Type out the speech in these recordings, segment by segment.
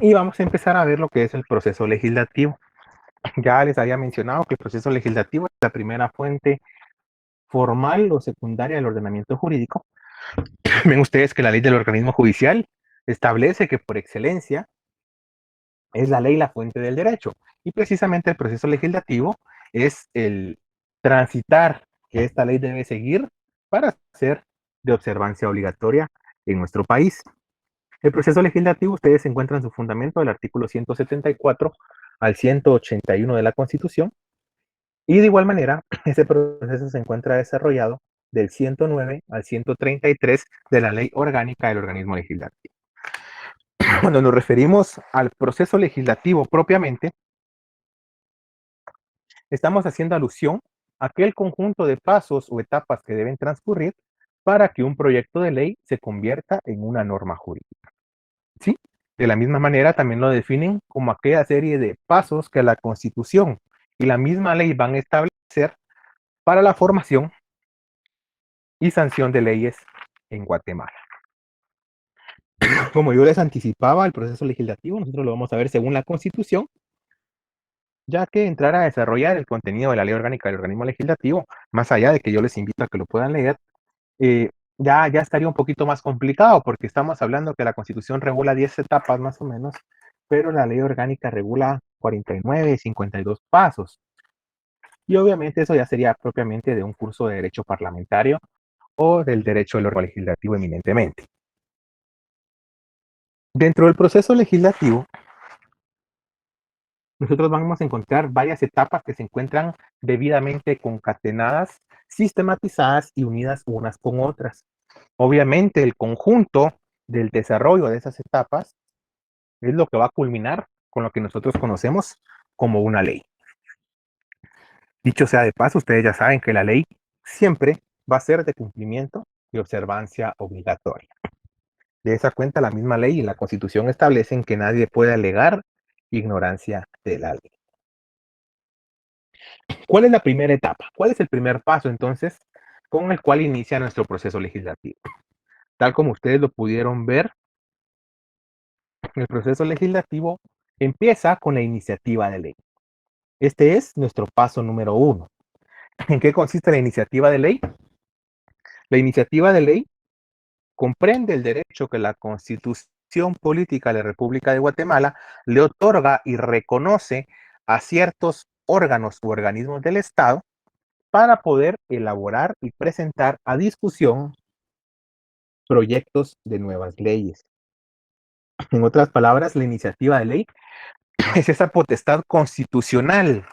Y vamos a empezar a ver lo que es el proceso legislativo. Ya les había mencionado que el proceso legislativo es la primera fuente formal o secundaria del ordenamiento jurídico. Ven ustedes que la ley del organismo judicial establece que por excelencia es la ley la fuente del derecho. Y precisamente el proceso legislativo es el transitar que esta ley debe seguir para ser de observancia obligatoria en nuestro país. El proceso legislativo, ustedes encuentran su fundamento del artículo 174 al 181 de la Constitución, y de igual manera, ese proceso se encuentra desarrollado del 109 al 133 de la Ley Orgánica del Organismo Legislativo. Cuando nos referimos al proceso legislativo propiamente, estamos haciendo alusión a aquel conjunto de pasos o etapas que deben transcurrir para que un proyecto de ley se convierta en una norma jurídica. ¿Sí? De la misma manera, también lo definen como aquella serie de pasos que la Constitución y la misma ley van a establecer para la formación y sanción de leyes en Guatemala. Como yo les anticipaba, el proceso legislativo nosotros lo vamos a ver según la Constitución, ya que entrar a desarrollar el contenido de la ley orgánica del organismo legislativo, más allá de que yo les invito a que lo puedan leer, ya estaría un poquito más complicado, porque estamos hablando que la Constitución regula 10 etapas más o menos, pero la ley orgánica regula 49 y 52 pasos. Y obviamente eso ya sería propiamente de un curso de derecho parlamentario o del derecho del órgano legislativo eminentemente. Dentro del proceso legislativo, nosotros vamos a encontrar varias etapas que se encuentran debidamente concatenadas, sistematizadas y unidas unas con otras. Obviamente, el conjunto del desarrollo de esas etapas es lo que va a culminar con lo que nosotros conocemos como una ley. Dicho sea de paso, ustedes ya saben que la ley siempre va a ser de cumplimiento y observancia obligatoria. De esa cuenta, la misma ley y la Constitución establecen que nadie puede alegar ignorancia de la ley. ¿Cuál es la primera etapa? ¿Cuál es el primer paso entonces con el cual inicia nuestro proceso legislativo? Tal como ustedes lo pudieron ver, el proceso legislativo empieza con la iniciativa de ley. Este es nuestro paso número 1. ¿En qué consiste la iniciativa de ley? La iniciativa de ley comprende el derecho que la Constitución Política de la República de Guatemala le otorga y reconoce a ciertos órganos u organismos del Estado para poder elaborar y presentar a discusión proyectos de nuevas leyes. En otras palabras, la iniciativa de ley es esa potestad constitucional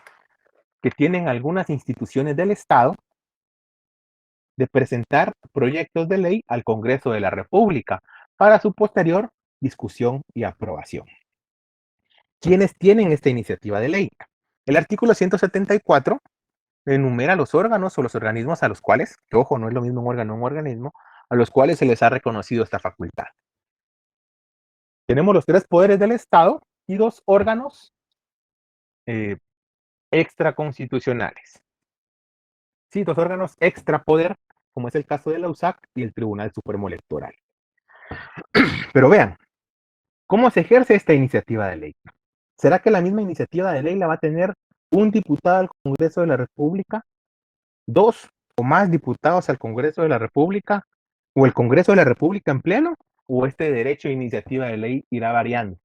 que tienen algunas instituciones del Estado de presentar proyectos de ley al Congreso de la República para su posterior discusión y aprobación. ¿Quiénes tienen esta iniciativa de ley? El artículo 174 enumera los órganos o los organismos a los cuales, que ojo, no es lo mismo un órgano o un organismo, a los cuales se les ha reconocido esta facultad. Tenemos los 3 poderes del Estado y 2 órganos eh, extraconstitucionales. Sí, 2 órganos extrapoder, como es el caso de la USAC y el Tribunal Supremo Electoral. Pero vean, ¿cómo se ejerce esta iniciativa de ley? ¿Será que la misma iniciativa de ley la va a tener un diputado al Congreso de la República, 2 o más diputados al Congreso de la República, o el Congreso de la República en pleno, o este derecho de iniciativa de ley irá variando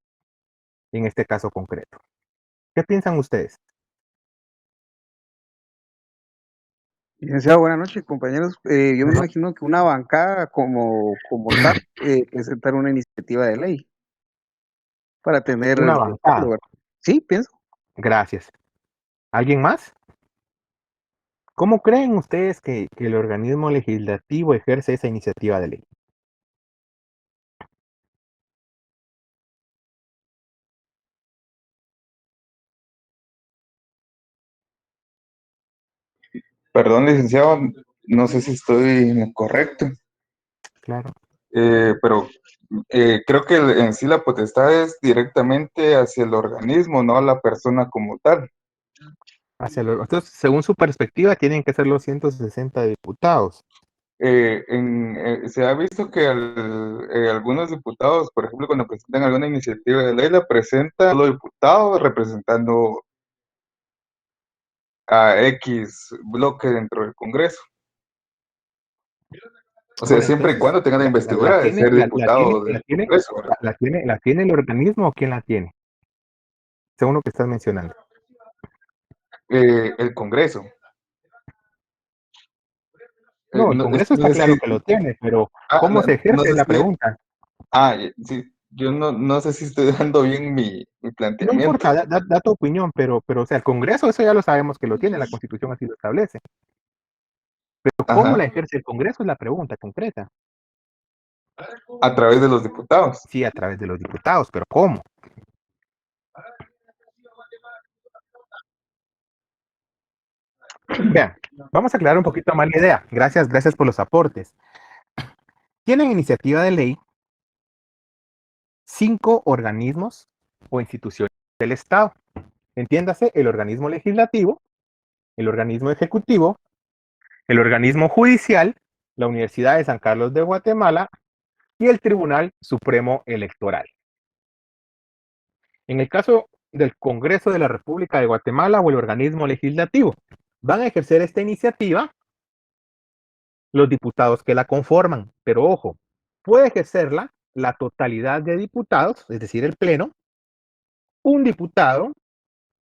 en este caso concreto? ¿Qué piensan ustedes? Licenciado, buenas noches, compañeros. Yo me imagino que una bancada como tal presentar una iniciativa de ley para tener Una respaldo, bancada. ¿verdad? Sí, pienso. Gracias. ¿Alguien más? ¿Cómo creen ustedes que el organismo legislativo ejerce esa iniciativa de ley? Perdón, licenciado, no sé si estoy en lo correcto, Claro. pero creo que en sí la potestad es directamente hacia el organismo, no a la persona como tal. Entonces, según su perspectiva, tienen que ser los 160 diputados. Se ha visto que algunos diputados, por ejemplo, cuando presentan alguna iniciativa de ley, la presentan los diputados representando a X bloque dentro del Congreso. O sea, Bueno, siempre y entonces, cuando tengan la investidura de ser diputado del Congreso, ¿verdad? ¿La tiene el organismo o quién la tiene? Según lo que estás mencionando. El Congreso. No, el No, Congreso está es claro que, que lo tiene, pero no, ¿cómo se no ejerce sé es la si, pregunta? sí, yo no sé si estoy dando bien mi No planteamiento. importa, da tu opinión, pero, o sea, el Congreso, eso ya lo sabemos que lo tiene, la Constitución así lo establece. Pero ¿cómo Ajá, la ejerce el Congreso es la pregunta concreta? a través de los diputados. Sí, a través de los diputados, pero ¿cómo? Vean, vamos a aclarar un poquito más la idea. Gracias por los aportes. Tienen iniciativa de ley 5 organismos o instituciones del Estado. Entiéndase, el organismo legislativo, el organismo ejecutivo, el organismo judicial, la Universidad de San Carlos de Guatemala y el Tribunal Supremo Electoral. En el caso del Congreso de la República de Guatemala o el organismo legislativo, van a ejercer esta iniciativa los diputados que la conforman, pero ojo, puede ejercerla la totalidad de diputados, es decir, el Pleno, un diputado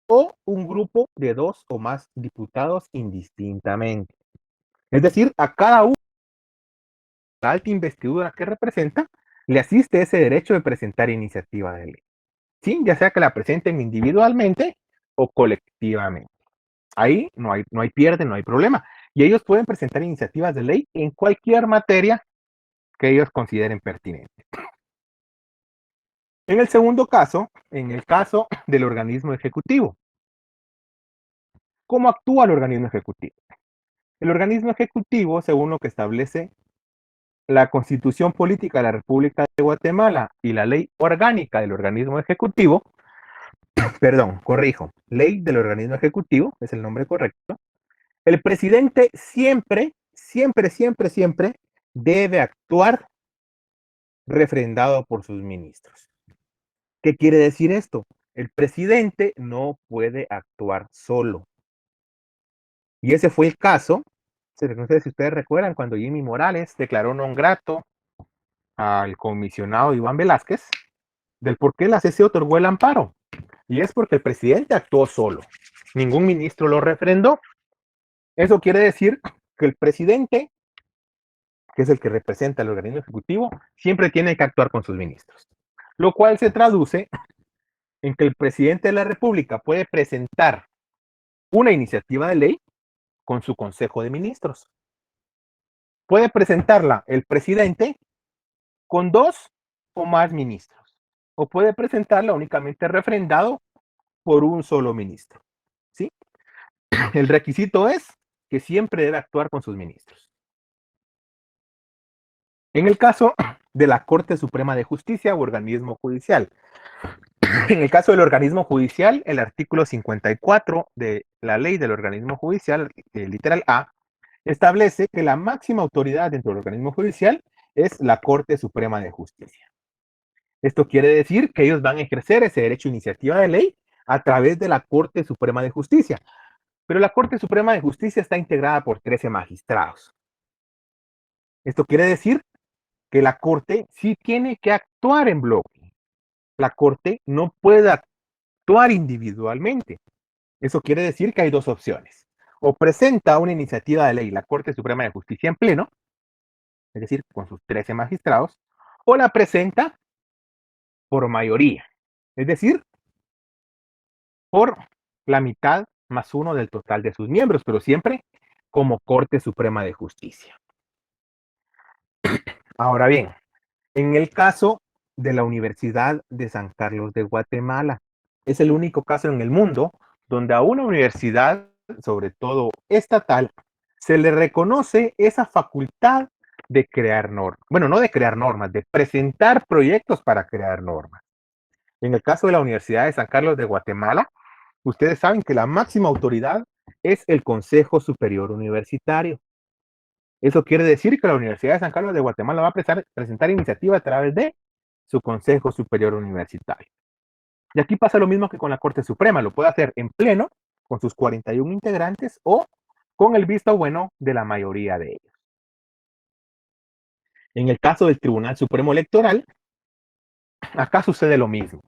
o un grupo de 2 o más diputados indistintamente. Es decir, a cada uno la alta investidura que representa le asiste ese derecho de presentar iniciativa de ley. ¿Sí? Ya sea que la presenten individualmente o colectivamente. Ahí no hay pierde, no hay problema. Y ellos pueden presentar iniciativas de ley en cualquier materia que ellos consideren pertinente. En el segundo caso, en el caso del organismo ejecutivo. ¿Cómo actúa el organismo ejecutivo? El organismo ejecutivo, según lo que establece la Constitución Política de la República de Guatemala y la ley orgánica del organismo ejecutivo, perdón, corrijo, ley del organismo ejecutivo, es el nombre correcto, el presidente siempre debe actuar refrendado por sus ministros. ¿Qué quiere decir esto? El presidente no puede actuar solo. Y ese fue el caso, no sé si ustedes recuerdan, cuando Jimmy Morales declaró non grato al comisionado Iván Velázquez, del por qué la CC otorgó el amparo. Y es porque el presidente actuó solo. Ningún ministro lo refrendó. Eso quiere decir que el presidente, que es el que representa al organismo ejecutivo, siempre tiene que actuar con sus ministros. Lo cual se traduce en que el presidente de la República puede presentar una iniciativa de ley con su consejo de ministros. Puede presentarla el presidente con 2 o más ministros. O puede presentarla únicamente refrendado por un solo ministro. ¿Sí? El requisito es que siempre debe actuar con sus ministros. En el caso de la Corte Suprema de Justicia o organismo judicial. En el caso del organismo judicial, el artículo 54 de la ley del organismo judicial, literal A, establece que la máxima autoridad dentro del organismo judicial es la Corte Suprema de Justicia. Esto quiere decir que ellos van a ejercer ese derecho de iniciativa de ley a través de la Corte Suprema de Justicia. Pero la Corte Suprema de Justicia está integrada por 13 magistrados. Esto quiere decir que la Corte sí tiene que actuar en bloque. La Corte no puede actuar individualmente. Eso quiere decir que hay 2 opciones. O presenta una iniciativa de ley la Corte Suprema de Justicia en pleno, es decir, con sus 13 magistrados, o la presenta por mayoría, es decir, por la mitad más uno del total de sus miembros, pero siempre como Corte Suprema de Justicia. Ahora bien, en el caso de la Universidad de San Carlos de Guatemala, es el único caso en el mundo donde a una universidad, sobre todo estatal, se le reconoce esa facultad de crear normas. Bueno, no de crear normas, de presentar proyectos para crear normas. En el caso de la Universidad de San Carlos de Guatemala, ustedes saben que la máxima autoridad es el Consejo Superior Universitario. Eso quiere decir que la Universidad de San Carlos de Guatemala va a presentar iniciativa a través de su Consejo Superior Universitario. Y aquí pasa lo mismo que con la Corte Suprema, lo puede hacer en pleno, con sus 41 integrantes, o con el visto bueno de la mayoría de ellos. En el caso del Tribunal Supremo Electoral, acá sucede lo mismo.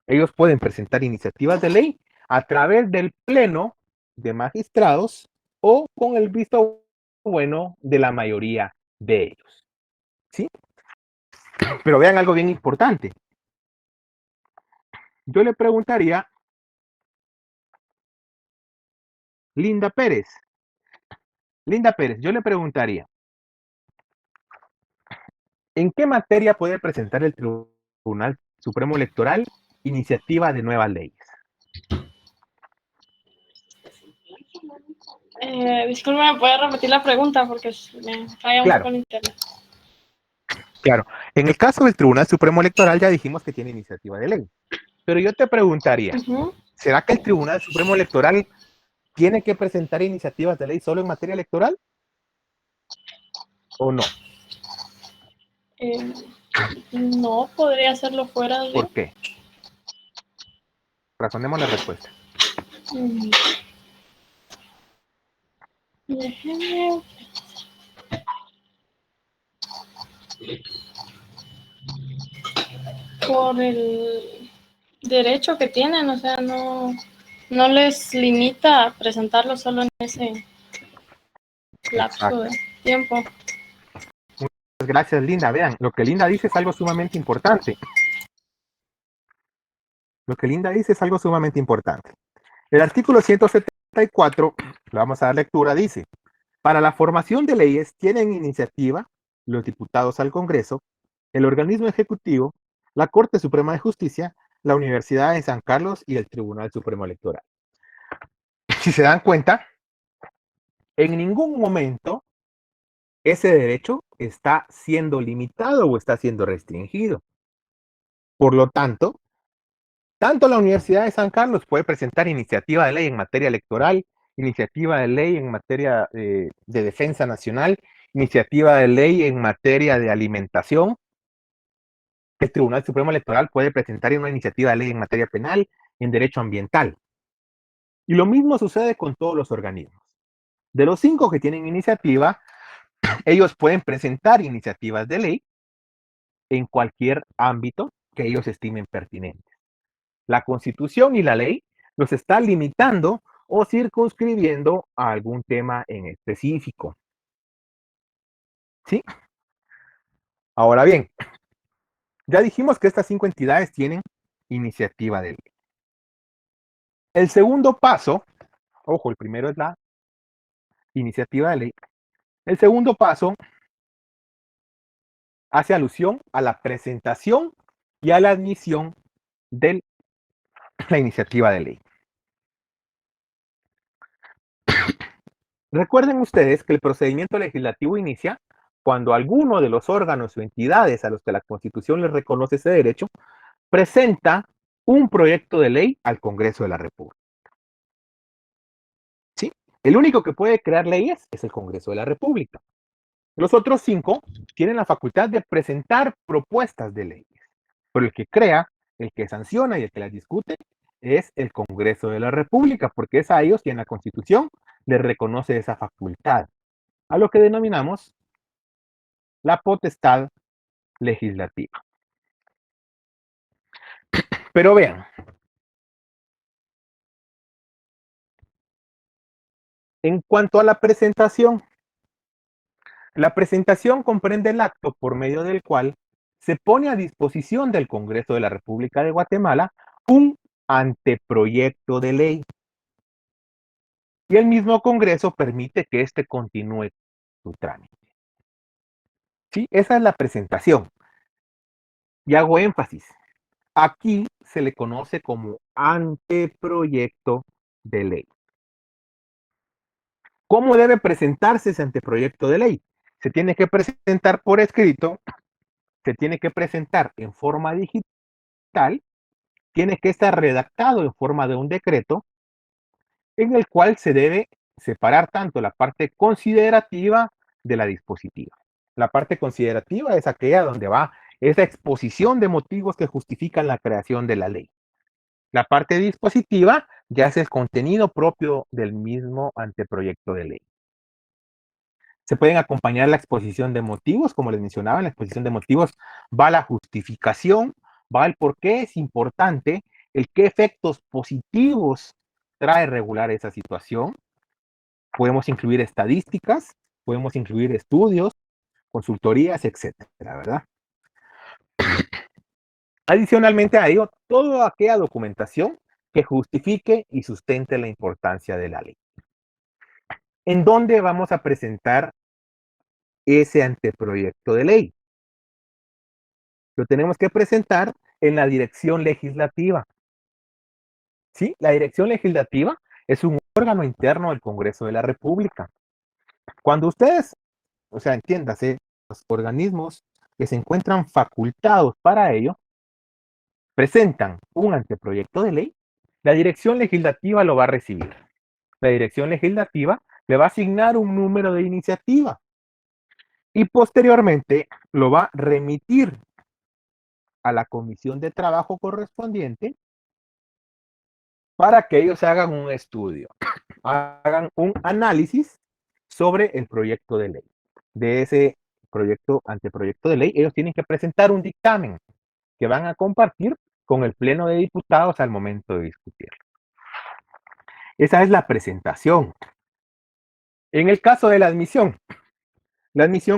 Ellos pueden presentar iniciativas de ley a través del pleno de magistrados o con el visto bueno de la mayoría de ellos. ¿Sí? Pero vean algo bien importante. Yo le preguntaría, Linda Pérez, yo le preguntaría, ¿en qué materia puede presentar el Tribunal Supremo Electoral iniciativa de nuevas leyes? Disculpe, ¿me puede repetir la pregunta? Porque me falla un poco el internet. Claro, en el caso del Tribunal Supremo Electoral ya dijimos que tiene iniciativa de ley. Pero yo te preguntaría, ¿será que el Tribunal Supremo Electoral tiene que presentar iniciativas de ley solo en materia electoral? ¿O no? No, podría hacerlo fuera de... ¿Por qué? Razonemos la respuesta. Déjeme... Por el derecho que tienen, o sea, no les limita a presentarlo solo en ese lapso de tiempo. Muchas gracias, Linda. Vean, lo que Linda dice es algo sumamente importante. El artículo 174, le vamos a dar lectura, dice: para la formación de leyes tienen iniciativa los diputados al Congreso, el organismo ejecutivo, la Corte Suprema de Justicia, la Universidad de San Carlos y el Tribunal Supremo Electoral. Si se dan cuenta, en ningún momento ese derecho está siendo limitado o está siendo restringido. Por lo tanto la Universidad de San Carlos puede presentar iniciativa de ley en materia electoral, iniciativa de ley en materia de defensa nacional, iniciativa de ley en materia de alimentación. El Tribunal Supremo Electoral puede presentar una iniciativa de ley en materia penal, en derecho ambiental. Y lo mismo sucede con todos los organismos. De los 5 que tienen iniciativa, ellos pueden presentar iniciativas de ley en cualquier ámbito que ellos estimen pertinente. La Constitución y la ley los está limitando o circunscribiendo a algún tema en específico. ¿Sí? Ahora bien, ya dijimos que estas 5 entidades tienen iniciativa de ley. El segundo paso, ojo, el primero es la iniciativa de ley. El segundo paso hace alusión a la presentación y a la admisión de la iniciativa de ley. Recuerden ustedes que el procedimiento legislativo inicia cuando alguno de los órganos o entidades a los que la Constitución les reconoce ese derecho presenta un proyecto de ley al Congreso de la República. ¿Sí? El único que puede crear leyes es el Congreso de la República. Los otros 5 tienen la facultad de presentar propuestas de leyes, pero el que crea, el que sanciona y el que las discute es el Congreso de la República, porque es a ellos quien la Constitución les reconoce esa facultad, a lo que denominamos la potestad legislativa. Pero vean, en cuanto a la presentación comprende el acto por medio del cual se pone a disposición del Congreso de la República de Guatemala un anteproyecto de ley. Y el mismo Congreso permite que éste continúe su trámite. ¿Sí? Esa es la presentación. Y hago énfasis. Aquí se le conoce como anteproyecto de ley. ¿Cómo debe presentarse ese anteproyecto de ley? Se tiene que presentar por escrito, se tiene que presentar en forma digital, tiene que estar redactado en forma de un decreto, en el cual se debe separar tanto la parte considerativa de la dispositiva. La parte considerativa es aquella donde va esa exposición de motivos que justifican la creación de la ley. La parte dispositiva ya es el contenido propio del mismo anteproyecto de ley. Se pueden acompañar la exposición de motivos, como les mencionaba, en la exposición de motivos va la justificación, va el por qué es importante, el qué efectos positivos trae regular esa situación. Podemos incluir estadísticas, podemos incluir estudios, consultorías, etcétera, ¿verdad? Adicionalmente a ello, toda aquella documentación que justifique y sustente la importancia de la ley. ¿En dónde vamos a presentar ese anteproyecto de ley? Lo tenemos que presentar en la dirección legislativa. ¿Sí? La dirección legislativa es un órgano interno del Congreso de la República. Cuando ustedes, o sea, entiéndase, los organismos que se encuentran facultados para ello, presentan un anteproyecto de ley, la dirección legislativa lo va a recibir. La dirección legislativa le va a asignar un número de iniciativa y posteriormente lo va a remitir a la comisión de trabajo correspondiente para que ellos hagan un estudio, hagan un análisis sobre el proyecto de ley. De ese proyecto, anteproyecto de ley, ellos tienen que presentar un dictamen que van a compartir con el Pleno de Diputados al momento de discutirlo. Esa es la presentación. En el caso de la admisión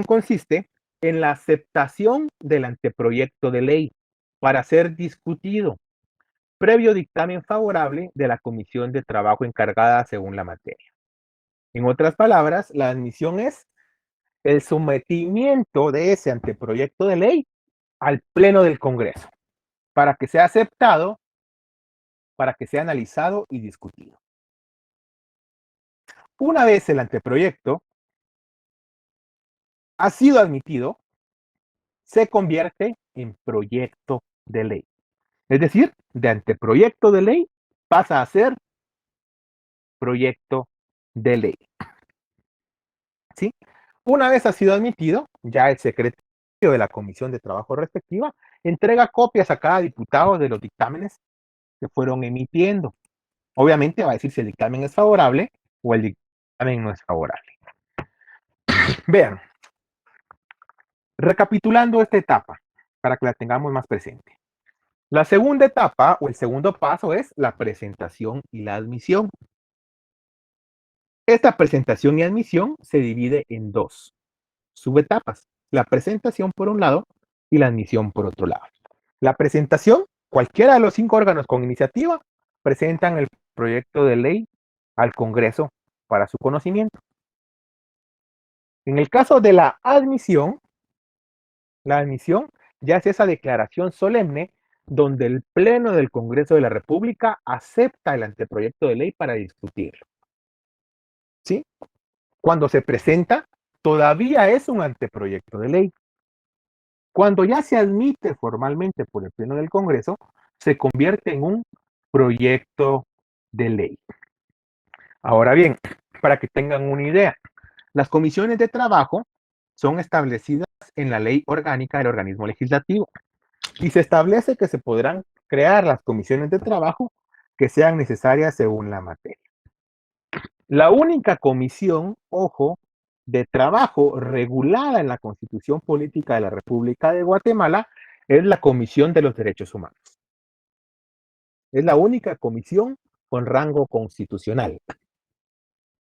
consiste en la aceptación del anteproyecto de ley para ser discutido, previo dictamen favorable de la comisión de trabajo encargada según la materia. En otras palabras, la admisión es el sometimiento de ese anteproyecto de ley al Pleno del Congreso para que sea aceptado, para que sea analizado y discutido. Una vez el anteproyecto ha sido admitido, se convierte en proyecto de ley. Es decir, de anteproyecto de ley pasa a ser proyecto de ley. ¿Sí? Una vez ha sido admitido, ya el secretario de la comisión de trabajo respectiva entrega copias a cada diputado de los dictámenes que fueron emitiendo. Obviamente va a decir si el dictamen es favorable o el dictamen no es favorable. Vean, recapitulando esta etapa, para que la tengamos más presente. La segunda etapa o el segundo paso es la presentación y la admisión. Esta presentación y admisión se divide en dos subetapas. La presentación por un lado y la admisión por otro lado. La presentación, cualquiera de los 5 órganos con iniciativa presentan el proyecto de ley al Congreso para su conocimiento. En el caso de la admisión ya es esa declaración solemne donde el Pleno del Congreso de la República acepta el anteproyecto de ley para discutirlo. ¿Sí? Cuando se presenta, todavía es un anteproyecto de ley. Cuando ya se admite formalmente por el Pleno del Congreso, se convierte en un proyecto de ley. Ahora bien, para que tengan una idea, las comisiones de trabajo son establecidas en la ley orgánica del organismo legislativo y se establece que se podrán crear las comisiones de trabajo que sean necesarias según la materia. La única comisión, ojo, de trabajo regulada en la Constitución Política de la República de Guatemala es la Comisión de los Derechos Humanos. Es la única comisión con rango constitucional.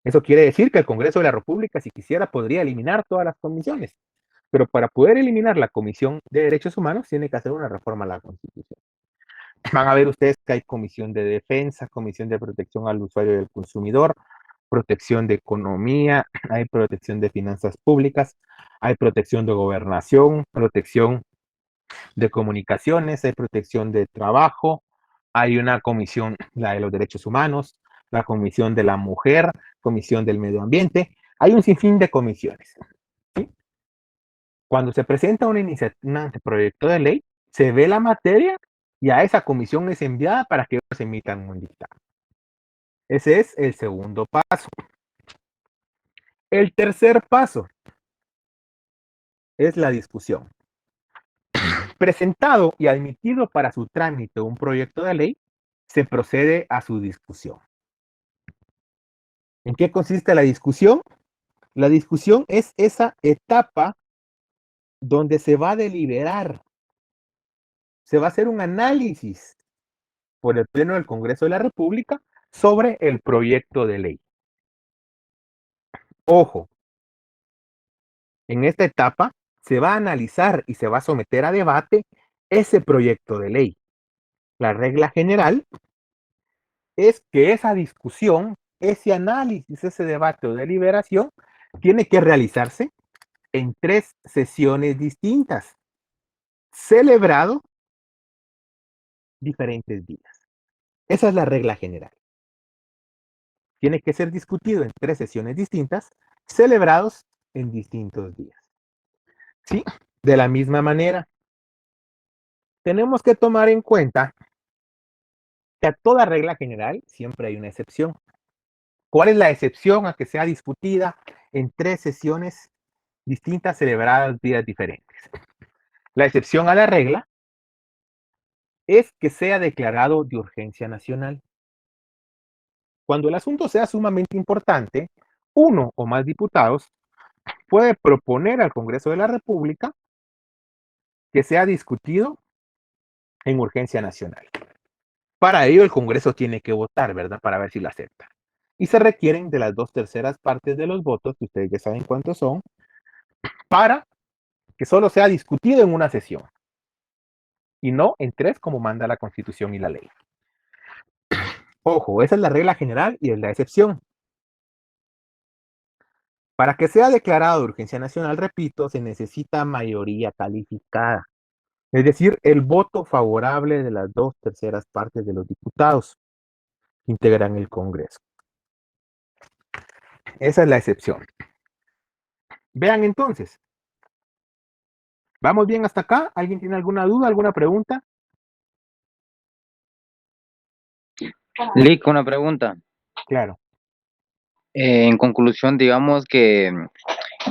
Eso quiere decir que el Congreso de la República, si quisiera, podría eliminar todas las comisiones. Pero para poder eliminar la Comisión de Derechos Humanos, tiene que hacer una reforma a la Constitución. Van a ver ustedes que hay Comisión de Defensa, Comisión de Protección al Usuario y al Consumidor, protección de economía, hay protección de finanzas públicas, hay protección de gobernación, protección de comunicaciones, hay protección de trabajo, hay una comisión, la de los derechos humanos, la comisión de la mujer, comisión del medio ambiente, hay un sinfín de comisiones. ¿Sí? Cuando se presenta un anteproyecto de ley, se ve la materia y a esa comisión es enviada para que ellos emitan un dictamen. Ese es el segundo paso. El tercer paso es la discusión. Presentado y admitido para su trámite un proyecto de ley, se procede a su discusión. ¿En qué consiste la discusión? La discusión es esa etapa donde se va a deliberar, se va a hacer un análisis por el Pleno del Congreso de la República sobre el proyecto de ley. Ojo, en esta etapa se va a analizar y se va a someter a debate ese proyecto de ley. La regla general es que esa discusión, ese análisis, ese debate o deliberación tiene que realizarse en 3 sesiones distintas, celebrado diferentes días. Esa es la regla general. Tiene que ser discutido en 3 sesiones distintas, celebrados en distintos días. ¿Sí? De la misma manera, tenemos que tomar en cuenta que a toda regla general siempre hay una excepción. ¿Cuál es la excepción a que sea discutida en 3 sesiones distintas celebradas días diferentes? La excepción a la regla es que sea declarado de urgencia nacional. Cuando el asunto sea sumamente importante, uno o más diputados puede proponer al Congreso de la República que sea discutido en urgencia nacional. Para ello el Congreso tiene que votar, ¿verdad? Para ver si lo acepta. Y se requieren de las 2/3 partes de los votos, que ustedes ya saben cuántos son, para que solo sea discutido en una sesión y no en 3 como manda la Constitución y la ley. Ojo, esa es la regla general y es la excepción. Para que sea declarado de urgencia nacional, repito, se necesita mayoría calificada, es decir, el voto favorable de las 2/3 partes de los diputados que integran el Congreso. Esa es la excepción. Vean entonces. ¿Vamos bien hasta acá? ¿Alguien tiene alguna duda, alguna pregunta? Lick, una pregunta. Claro. En conclusión, digamos que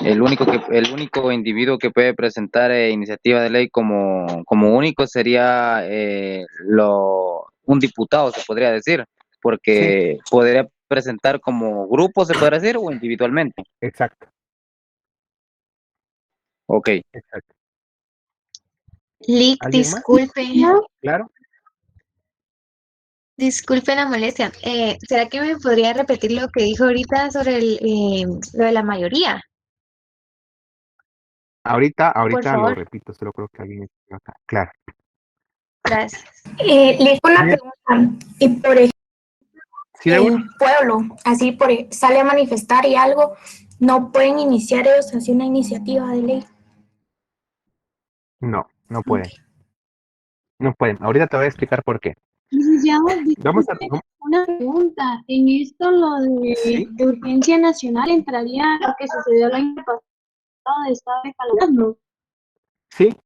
el único individuo que puede presentar iniciativa de ley como único sería un diputado, se podría decir, Sí, porque podría presentar como grupo, se podría decir, o individualmente. exacto, Ok. exacto. Lick, ¿Alguien más? Claro. disculpe la molestia. ¿Será que me podría repetir lo que dijo ahorita sobre lo de la mayoría? Ahorita Por lo favor, repito, solo creo que alguien está acá. Claro. gracias. Le hice una Bien. pregunta. Y por ejemplo, ¿Sí de uno? el pueblo, así sale a manifestar y algo, no pueden iniciar ellos así una iniciativa de ley. No, no Ok. pueden. No pueden. Ahorita te voy a explicar por qué. Licenciado, Vamos a... disculpe una pregunta. En esto, lo Sí, de urgencia nacional entraría lo que sucedió el año pasado de estado de calamidad, ¿no? sí,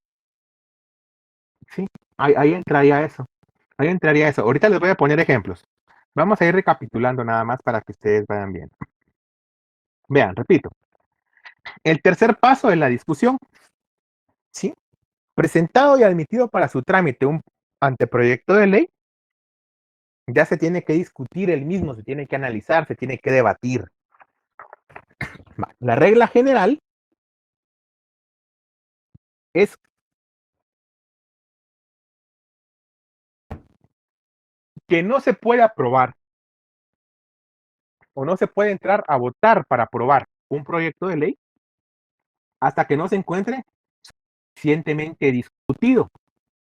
sí. Ahí entraría eso. Ahí entraría eso. Ahorita les voy a poner ejemplos. Vamos a ir recapitulando nada más para que ustedes vayan viendo. Vean, repito. El tercer paso es la discusión. ¿Sí? Presentado y admitido para su trámite un anteproyecto de ley, ya se tiene que discutir el mismo, se tiene que analizar, se tiene que debatir. La regla general es que no se puede aprobar o no se puede entrar a votar para aprobar un proyecto de ley hasta que no se encuentre suficientemente discutido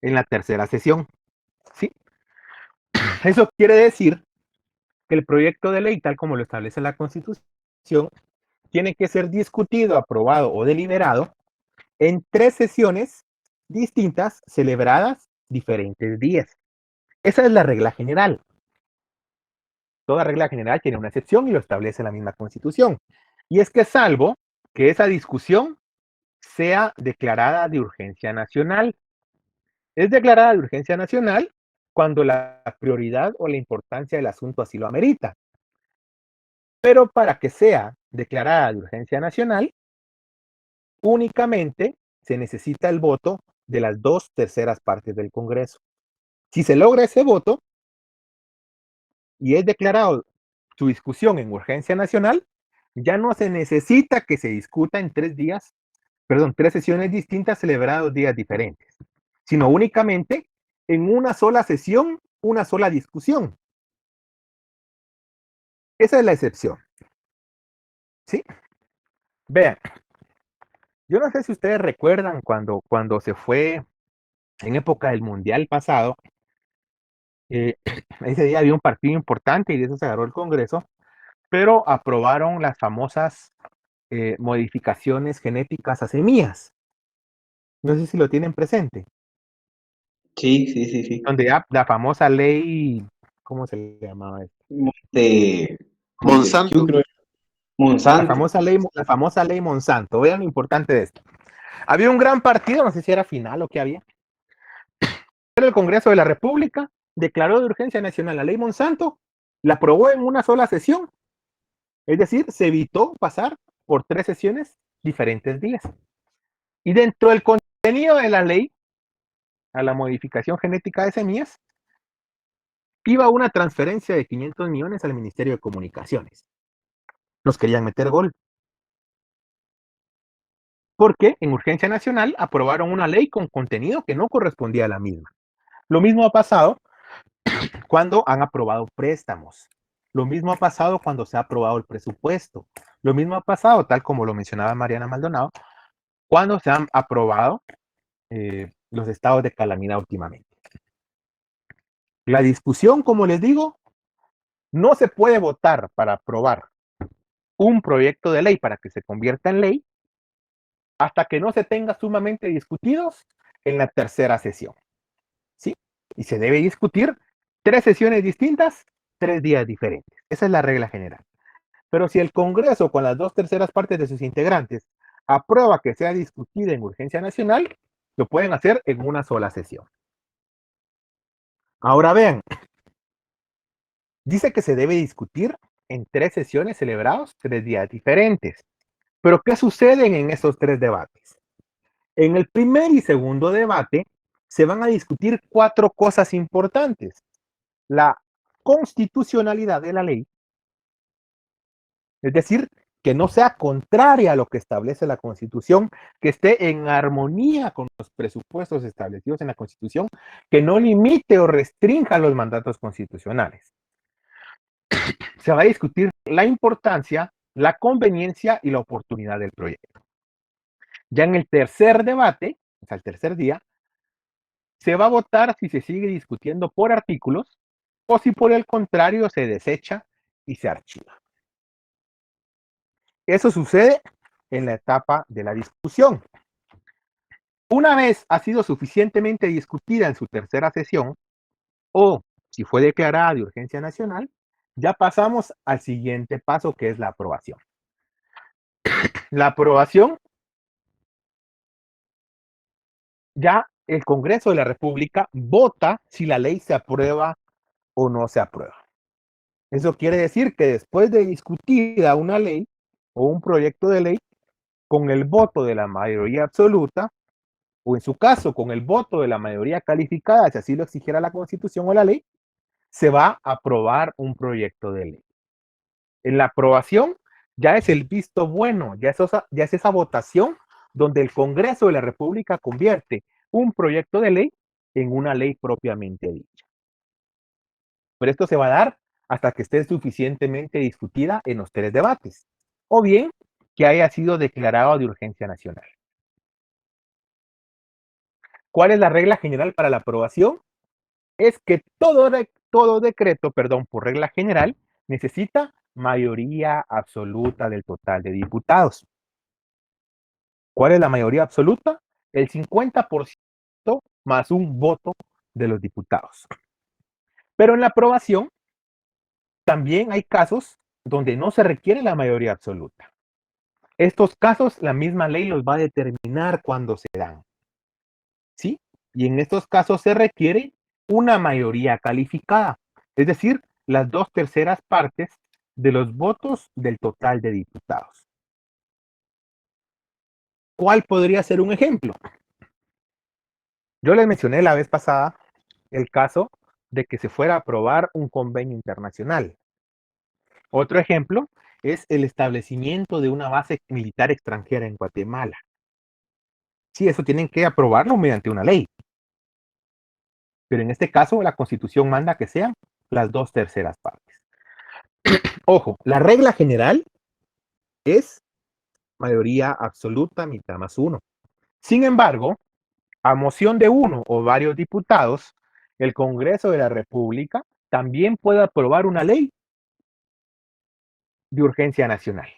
en la tercera sesión. ¿Sí? Eso quiere decir que el proyecto de ley, tal como lo establece la Constitución, tiene que ser discutido, aprobado o deliberado en 3 sesiones distintas celebradas diferentes días. Esa es la regla general. Toda regla general tiene una excepción y lo establece la misma Constitución. Y es que salvo que esa discusión sea declarada de urgencia nacional. Es declarada de urgencia nacional cuando la prioridad o la importancia del asunto así lo amerita. Pero para que sea declarada de urgencia nacional, únicamente se necesita el voto de las 2/3 partes del Congreso. Si se logra ese voto y es declarado su discusión en urgencia nacional, ya no se necesita que se discuta en 3 sesiones distintas celebradas días diferentes, sino únicamente en una sola sesión, una sola discusión. Esa es la excepción. ¿Sí? Vean, yo no sé si ustedes recuerdan cuando se fue en época del Mundial pasado, ese día había un partido importante y de eso se agarró el Congreso, pero aprobaron las famosas modificaciones genéticas a semillas. No sé si lo tienen presente. Sí, sí, sí, sí. Donde ya la famosa ley, ¿cómo se le llamaba esto? De Monsanto. yo creo, La Monsanto. famosa ley Monsanto. Vean lo importante de esto. Había un gran partido, no sé si era final o qué había, pero el Congreso de la República declaró de urgencia nacional la ley Monsanto, la aprobó en una sola sesión. Es decir, se evitó pasar por 3 sesiones diferentes días. Y dentro del contenido de la ley, a la modificación genética de semillas, iba una transferencia de 500 millones al Ministerio de Comunicaciones. Nos querían meter gol. Porque en urgencia nacional aprobaron una ley con contenido que no correspondía a la misma. Lo mismo ha pasado cuando han aprobado préstamos. Lo mismo ha pasado cuando se ha aprobado el presupuesto. Lo mismo ha pasado, tal como lo mencionaba Mariana Maldonado, cuando se han aprobado los estados de calamidad últimamente. La discusión, como les digo, no se puede votar para aprobar un proyecto de ley para que se convierta en ley hasta que no se tenga sumamente discutidos en la tercera sesión. ¿Sí? Y se debe discutir 3 sesiones distintas, 3 días diferentes. Esa es la regla general. Pero si el Congreso, con las 2/3 partes de sus integrantes, aprueba que sea discutida en urgencia nacional, lo pueden hacer en una sola sesión. Ahora vean, dice que se debe discutir en 3 sesiones celebradas 3 días diferentes. Pero ¿qué sucede en esos 3 debates? En el primer y segundo debate se van a discutir 4 cosas importantes. La constitucionalidad de la ley, es decir, que no sea contraria a lo que establece la Constitución, que esté en armonía con los presupuestos establecidos en la Constitución, que no limite o restrinja los mandatos constitucionales. Se va a discutir la importancia, la conveniencia y la oportunidad del proyecto. Ya en el tercer debate, o sea, el tercer día, se va a votar si se sigue discutiendo por artículos o si por el contrario se desecha y se archiva. Eso sucede en la etapa de la discusión. Una vez ha sido suficientemente discutida en su tercera sesión, o si fue declarada de urgencia nacional, ya pasamos al siguiente paso, que es la aprobación. La aprobación, ya el Congreso de la República vota si la ley se aprueba o no se aprueba. Eso quiere decir que después de discutida una ley o un proyecto de ley, con el voto de la mayoría absoluta, o en su caso, con el voto de la mayoría calificada, si así lo exigiera la Constitución o la ley, se va a aprobar un proyecto de ley. En la aprobación ya es el visto bueno, ya es esa votación donde el Congreso de la República convierte un proyecto de ley en una ley propiamente dicha. Pero esto se va a dar hasta que esté suficientemente discutida en los 3 debates, o bien que haya sido declarado de urgencia nacional. ¿Cuál es la regla general para la aprobación? Es que todo decreto, por regla general, necesita mayoría absoluta del total de diputados. ¿Cuál es la mayoría absoluta? El 50% más un voto de los diputados. Pero en la aprobación también hay casos donde no se requiere la mayoría absoluta. Estos casos la misma ley los va a determinar cuando se dan. ¿Sí? Y en estos casos se requiere una mayoría calificada, es decir, las 2/3 partes de los votos del total de diputados. ¿Cuál podría ser un ejemplo? Yo les mencioné la vez pasada el caso de que se fuera a aprobar un convenio internacional. Otro ejemplo es el establecimiento de una base militar extranjera en Guatemala. Sí, eso tienen que aprobarlo mediante una ley. Pero en este caso, la Constitución manda que sean las 2/3 partes. Ojo, la regla general es mayoría absoluta, mitad más uno. Sin embargo, a moción de uno o varios diputados, el Congreso de la República también puede aprobar una ley de urgencia nacional.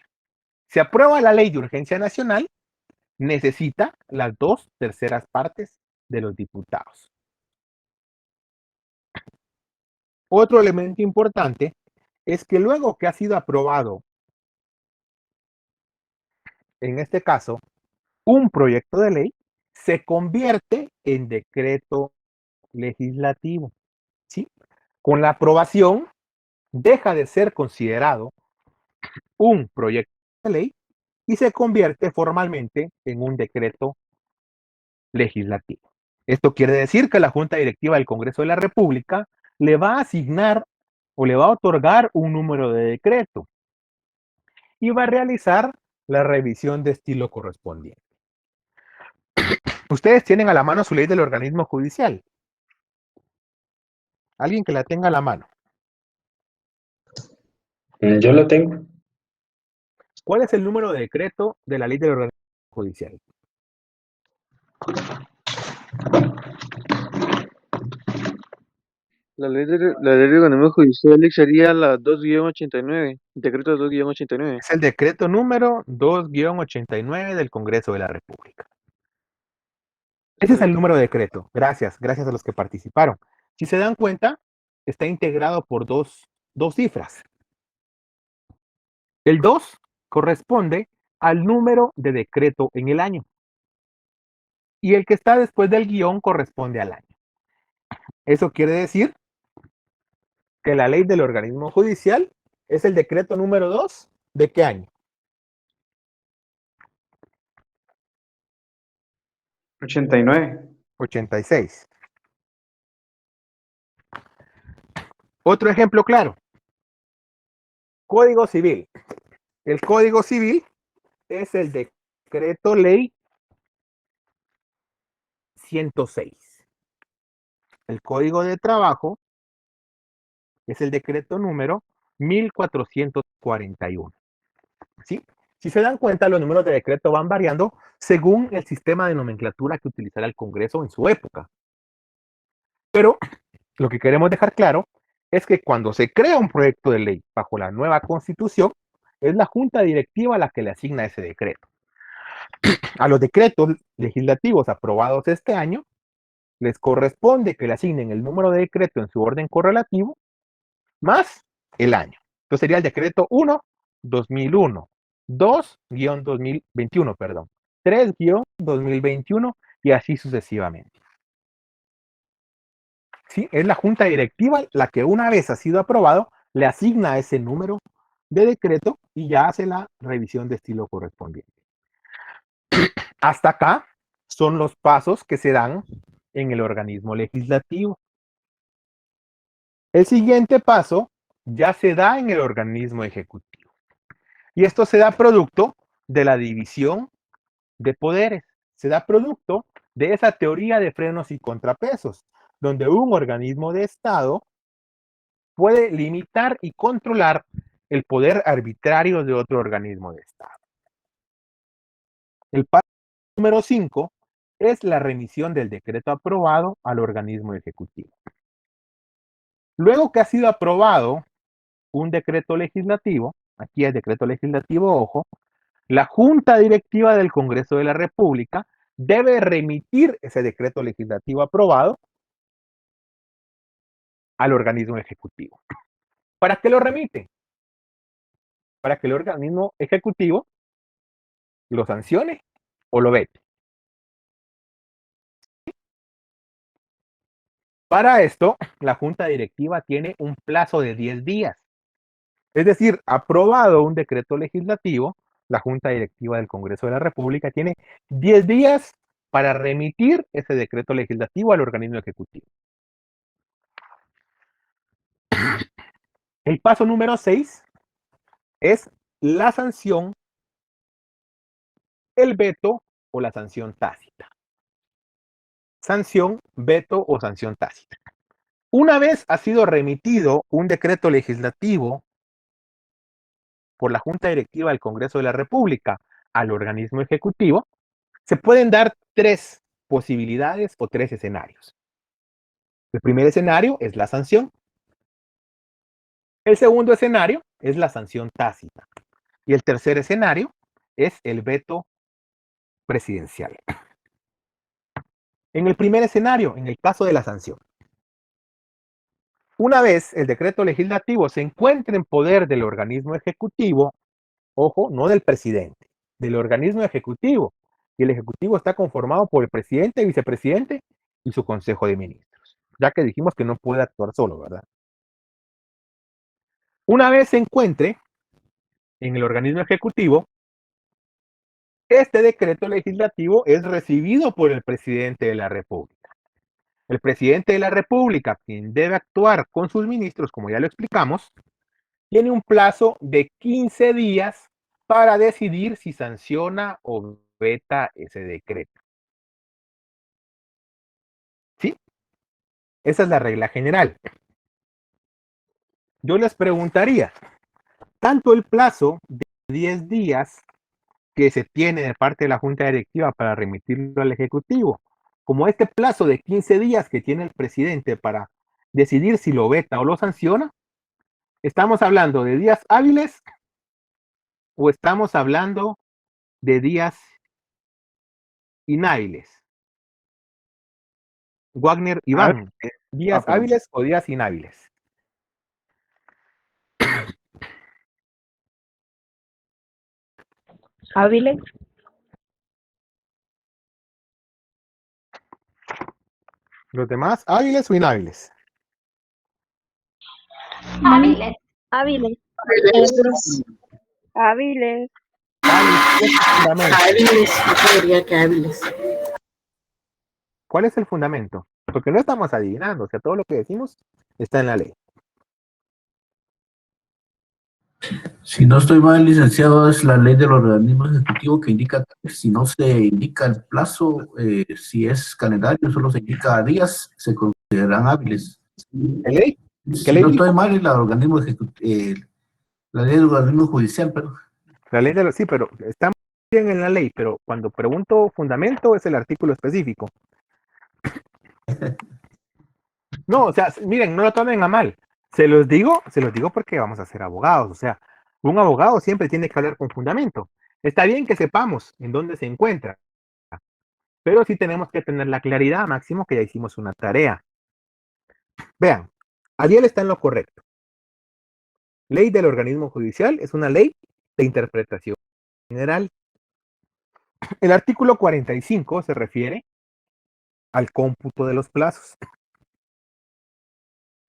Se aprueba la ley de urgencia nacional, necesita las 2/3 partes de los diputados. Otro elemento importante es que luego que ha sido aprobado, en este caso, un proyecto de ley, se convierte en decreto legislativo. ¿Sí? Con la aprobación, deja de ser considerado un proyecto de ley y se convierte formalmente en un decreto legislativo. Esto quiere decir que la Junta Directiva del Congreso de la República le va a asignar o le va a otorgar un número de decreto y va a realizar la revisión de estilo correspondiente. Ustedes tienen a la mano su ley del organismo judicial. Alguien que la tenga a la mano. Yo lo tengo. ¿Cuál es el número de decreto de la ley del organismo judicial? La ley de organismo judicial sería la 2-89, decreto 2-89. Es el decreto número 2-89 del Congreso de la República. Ese es el número de decreto. Gracias a los que participaron. Si se dan cuenta, está integrado por dos cifras. El 2 corresponde al número de decreto en el año. Y el que está después del guión corresponde al año. Eso quiere decir que la ley del organismo judicial es el decreto número 2 ¿de qué año? 89. 86. Otro ejemplo claro. Código Civil. El Código Civil es el decreto ley 106. El Código de Trabajo es el decreto número 1441. ¿Sí? Si se dan cuenta, los números de decreto van variando según el sistema de nomenclatura que utilizará el Congreso en su época. Pero lo que queremos dejar claro es que cuando se crea un proyecto de ley bajo la nueva Constitución, es la Junta Directiva la que le asigna ese decreto. A los decretos legislativos aprobados este año, les corresponde que le asignen el número de decreto en su orden correlativo más el año. Entonces sería el decreto 1/2001, 2-2021, perdón, 3-2021 y así sucesivamente. ¿Sí? Es la Junta Directiva la que una vez ha sido aprobado, le asigna ese número de decreto y ya hace la revisión de estilo correspondiente. Hasta acá son los pasos que se dan en el organismo legislativo. El siguiente paso ya se da en el organismo ejecutivo. Y esto se da producto de la división de poderes. Se da producto de esa teoría de frenos y contrapesos, donde un organismo de Estado puede limitar y controlar el poder arbitrario de otro organismo de Estado. El paso número 5 es la remisión del decreto aprobado al organismo ejecutivo. Luego que ha sido aprobado un decreto legislativo, aquí es decreto legislativo, ojo, la Junta Directiva del Congreso de la República debe remitir ese decreto legislativo aprobado al organismo ejecutivo. ¿Para qué lo remite? Para que el organismo ejecutivo lo sancione o lo vete. Para esto, la Junta Directiva tiene un plazo de 10 días. Es decir, aprobado un decreto legislativo, la Junta Directiva del Congreso de la República tiene 10 días para remitir ese decreto legislativo al organismo ejecutivo. El paso número 6 es la sanción, el veto o la sanción tácita. Sanción, veto o sanción tácita. Una vez ha sido remitido un decreto legislativo por la Junta Directiva del Congreso de la República al organismo ejecutivo, se pueden dar 3 posibilidades o 3 escenarios. El primer escenario es la sanción. El segundo escenario es la sanción tácita. Y el tercer escenario es el veto presidencial. En el primer escenario, en el caso de la sanción, una vez el decreto legislativo se encuentre en poder del organismo ejecutivo, ojo, no del presidente, del organismo ejecutivo, y el ejecutivo está conformado por el presidente, vicepresidente y su consejo de ministros, ya que dijimos que no puede actuar solo, ¿verdad? Una vez se encuentre en el organismo ejecutivo, este decreto legislativo es recibido por el presidente de la República. El presidente de la República, quien debe actuar con sus ministros, como ya lo explicamos, tiene un plazo de 15 días para decidir si sanciona o veta ese decreto. ¿Sí? Esa es la regla general. Yo les preguntaría, tanto el plazo de 10 días que se tiene de parte de la Junta Directiva para remitirlo al Ejecutivo, como este plazo de 15 días que tiene el presidente para decidir si lo veta o lo sanciona, ¿estamos hablando de días hábiles o estamos hablando de días inhábiles? Wagner Iván, ¿días hábiles o días inhábiles? Hábiles. ¿Los demás hábiles o inhábiles? Hábiles. Hábiles. Hábiles. Hábiles, yo diría que hábiles. ¿Cuál es el fundamento? Porque no estamos adivinando, o sea, todo lo que decimos está en la ley. Si no estoy mal, licenciado, es la ley del organismo ejecutivo que indica que si no se indica el plazo, si es calendario, solo se indica días, se consideran hábiles. ¿Qué ley? Si no estoy mal, es la organismo la ley del organismo judicial, pero. La ley de los, sí, pero estamos bien en la ley, pero cuando pregunto fundamento es el artículo específico. No, o sea, miren, no lo tomen a mal. Se los digo porque vamos a ser abogados. O sea, un abogado siempre tiene que hablar con fundamento. Está bien que sepamos en dónde se encuentra, pero sí tenemos que tener la claridad, máximo que ya hicimos una tarea. Vean, Adiel está en lo correcto. Ley del organismo judicial es una ley de interpretación general. El artículo 45 se refiere al cómputo de los plazos.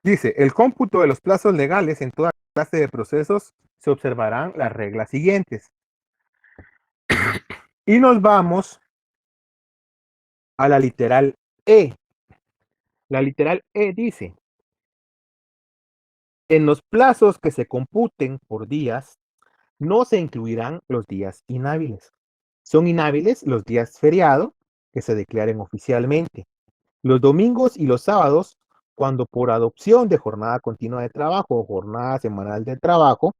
Dice, el cómputo de los plazos legales en toda clase de procesos se observarán las reglas siguientes. Y nos vamos a la literal E. La literal E dice, en los plazos que se computen por días, no se incluirán los días inhábiles. Son inhábiles los días feriado que se declaren oficialmente, los domingos y los sábados, cuando por adopción de jornada continua de trabajo o jornada semanal de trabajo,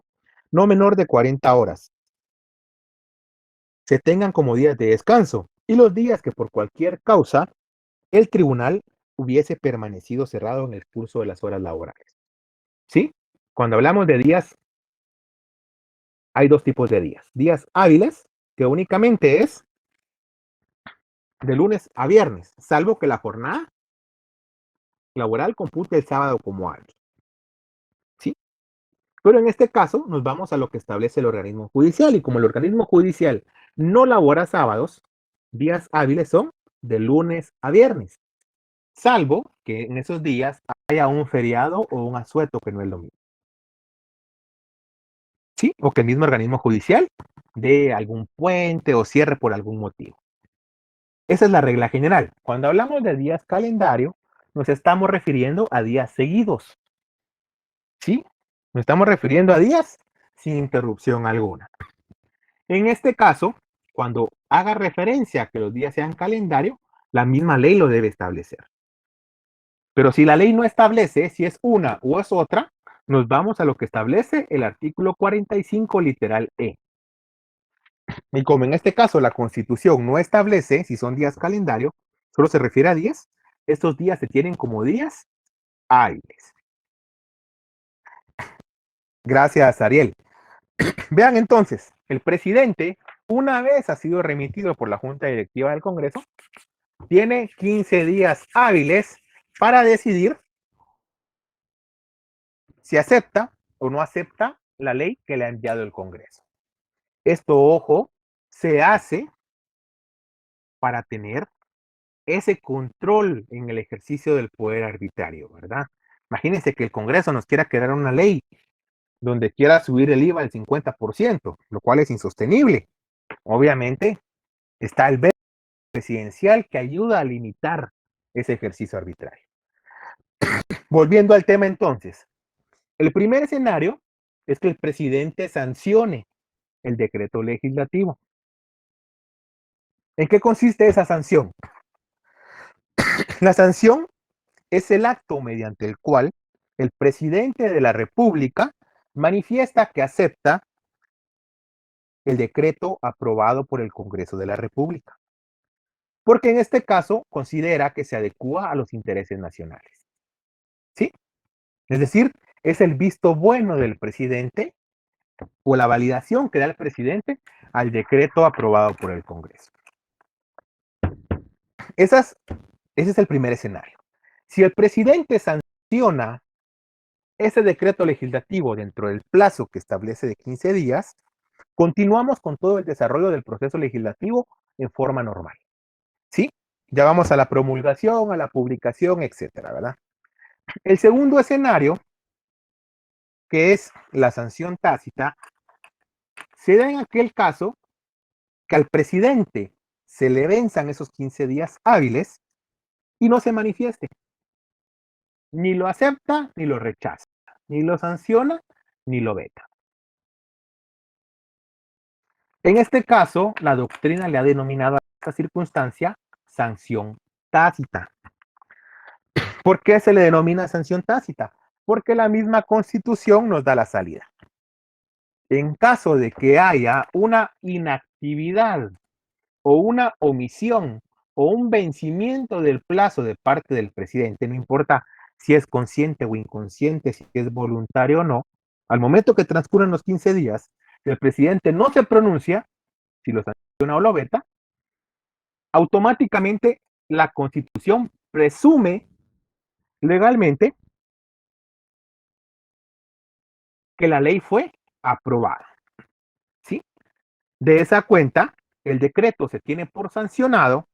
no menor de 40 horas, se tengan como días de descanso, y los días que por cualquier causa el tribunal hubiese permanecido cerrado en el curso de las horas laborales. ¿Sí? Cuando hablamos de días, hay 2 tipos de días. Días hábiles, que únicamente es de lunes a viernes, salvo que la jornada laboral compute el sábado como hábil. ¿Sí? Pero en este caso nos vamos a lo que establece el organismo judicial, y como el organismo judicial no labora sábados, días hábiles son de lunes a viernes, salvo que en esos días haya un feriado o un asueto, que no es lo mismo. ¿Sí? O que el mismo organismo judicial de algún puente o cierre por algún motivo. Esa es la regla general. Cuando hablamos de días calendario, nos estamos refiriendo a días seguidos. ¿Sí? Nos estamos refiriendo a días sin interrupción alguna. En este caso, cuando haga referencia a que los días sean calendario, la misma ley lo debe establecer. Pero si la ley no establece si es una o es otra, nos vamos a lo que establece el artículo 45 literal E. Y como en este caso la Constitución no establece si son días calendario, solo se refiere a días, estos días se tienen como días hábiles. Gracias, Ariel. Vean entonces, el presidente, una vez ha sido remitido por la Junta Directiva del Congreso, tiene 15 días hábiles para decidir si acepta o no acepta la ley que le ha enviado el Congreso. Esto, ojo, se hace para tener ese control en el ejercicio del poder arbitrario, ¿verdad? Imagínense que el Congreso nos quiera crear una ley donde quiera subir el IVA al 50%, lo cual es insostenible. Obviamente, está el veto presidencial que ayuda a limitar ese ejercicio arbitrario. Volviendo al tema entonces, el primer escenario es que el presidente sancione el decreto legislativo. ¿En qué consiste esa sanción? La sanción es el acto mediante el cual el presidente de la República manifiesta que acepta el decreto aprobado por el Congreso de la República, porque en este caso considera que se adecúa a los intereses nacionales. ¿Sí? Es decir, es el visto bueno del presidente o la validación que da el presidente al decreto aprobado por el Congreso. Ese es el primer escenario. Si el presidente sanciona ese decreto legislativo dentro del plazo que establece de 15 días, continuamos con todo el desarrollo del proceso legislativo en forma normal. ¿Sí? Ya vamos a la promulgación, a la publicación, etcétera, ¿verdad? El segundo escenario, que es la sanción tácita, se da en aquel caso que al presidente se le venzan esos 15 días hábiles y no se manifieste. Ni lo acepta ni lo rechaza, ni lo sanciona ni lo veta. En este caso, la doctrina le ha denominado a esta circunstancia sanción tácita. ¿Por qué se le denomina sanción tácita? Porque la misma Constitución nos da la salida. En caso de que haya una inactividad o una omisión o un vencimiento del plazo de parte del presidente, no importa si es consciente o inconsciente, si es voluntario o no, al momento que transcurren los 15 días, el presidente no se pronuncia, si lo sanciona o lo veta, automáticamente la Constitución presume legalmente que la ley fue aprobada. ¿Sí? De esa cuenta, el decreto se tiene por sancionado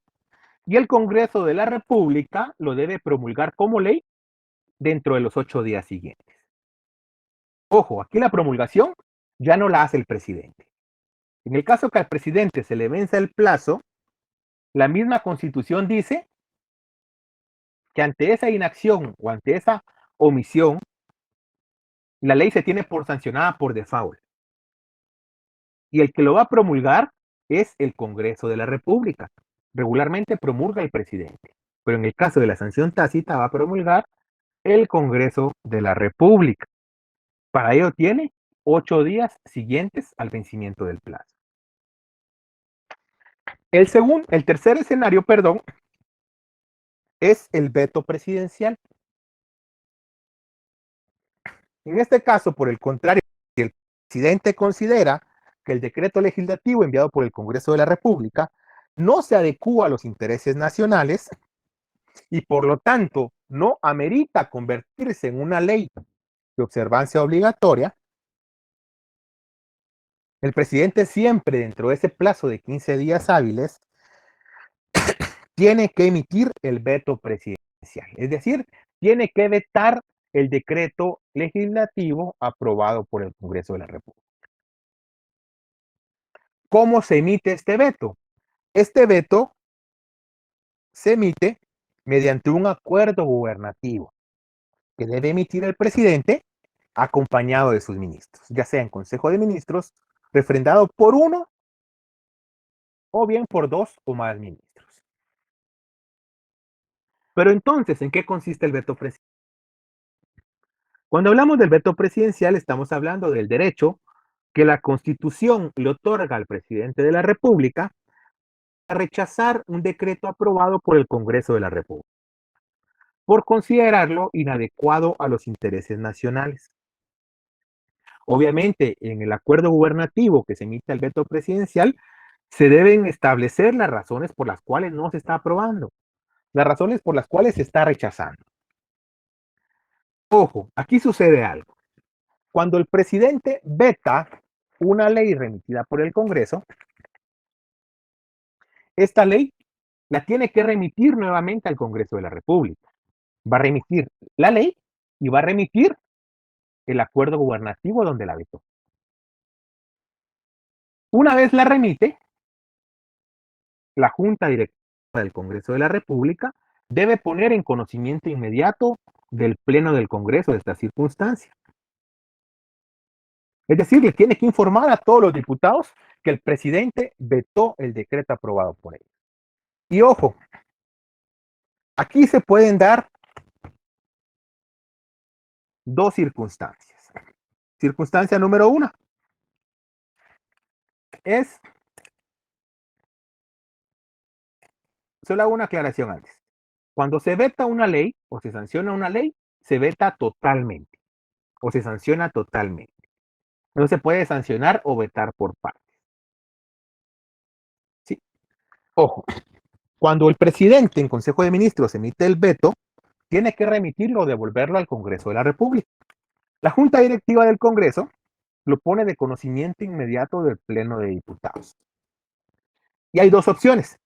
y el Congreso de la República lo debe promulgar como ley dentro de los 8 días siguientes. Ojo, aquí la promulgación ya no la hace el presidente. En el caso que al presidente se le venza el plazo, la misma Constitución dice que ante esa inacción o ante esa omisión, la ley se tiene por sancionada por default. Y el que lo va a promulgar es el Congreso de la República. Regularmente promulga el presidente, pero en el caso de la sanción tácita va a promulgar el Congreso de la República. Para ello tiene 8 días siguientes al vencimiento del plazo. El tercer escenario, es el veto presidencial. En este caso, por el contrario, si el presidente considera que el decreto legislativo enviado por el Congreso de la República no se adecúa a los intereses nacionales y por lo tanto no amerita convertirse en una ley de observancia obligatoria, el presidente siempre dentro de ese plazo de 15 días hábiles tiene que emitir el veto presidencial, es decir, tiene que vetar el decreto legislativo aprobado por el Congreso de la República. ¿Cómo se emite este veto? Este veto se emite mediante un acuerdo gubernativo que debe emitir el presidente acompañado de sus ministros, ya sea en Consejo de Ministros, refrendado por uno o bien por dos o más ministros. Pero entonces, ¿en qué consiste el veto presidencial? Cuando hablamos del veto presidencial, estamos hablando del derecho que la Constitución le otorga al presidente de la República a rechazar un decreto aprobado por el Congreso de la República, por considerarlo inadecuado a los intereses nacionales. Obviamente, en el acuerdo gubernativo que se emite el veto presidencial, se deben establecer las razones por las cuales no se está aprobando, las razones por las cuales se está rechazando. Ojo, aquí sucede algo. Cuando el presidente veta una ley remitida por el Congreso, esta ley la tiene que remitir nuevamente al Congreso de la República. Va a remitir la ley y va a remitir el acuerdo gubernativo donde la vetó. Una vez la remite, la Junta Directiva del Congreso de la República debe poner en conocimiento inmediato del Pleno del Congreso de esta circunstancia. Es decir, le tiene que informar a todos los diputados que el presidente vetó el decreto aprobado por ellos. Y ojo, aquí se pueden dar dos circunstancias. Circunstancia número 1 es, solo hago una aclaración antes. Cuando se veta una ley o se sanciona una ley, se veta totalmente o se sanciona totalmente. No se puede sancionar o vetar por partes. ¿Sí? Ojo, cuando el presidente en Consejo de Ministros emite el veto, tiene que remitirlo o devolverlo al Congreso de la República. La Junta Directiva del Congreso lo pone de conocimiento inmediato del Pleno de Diputados. Y hay dos opciones.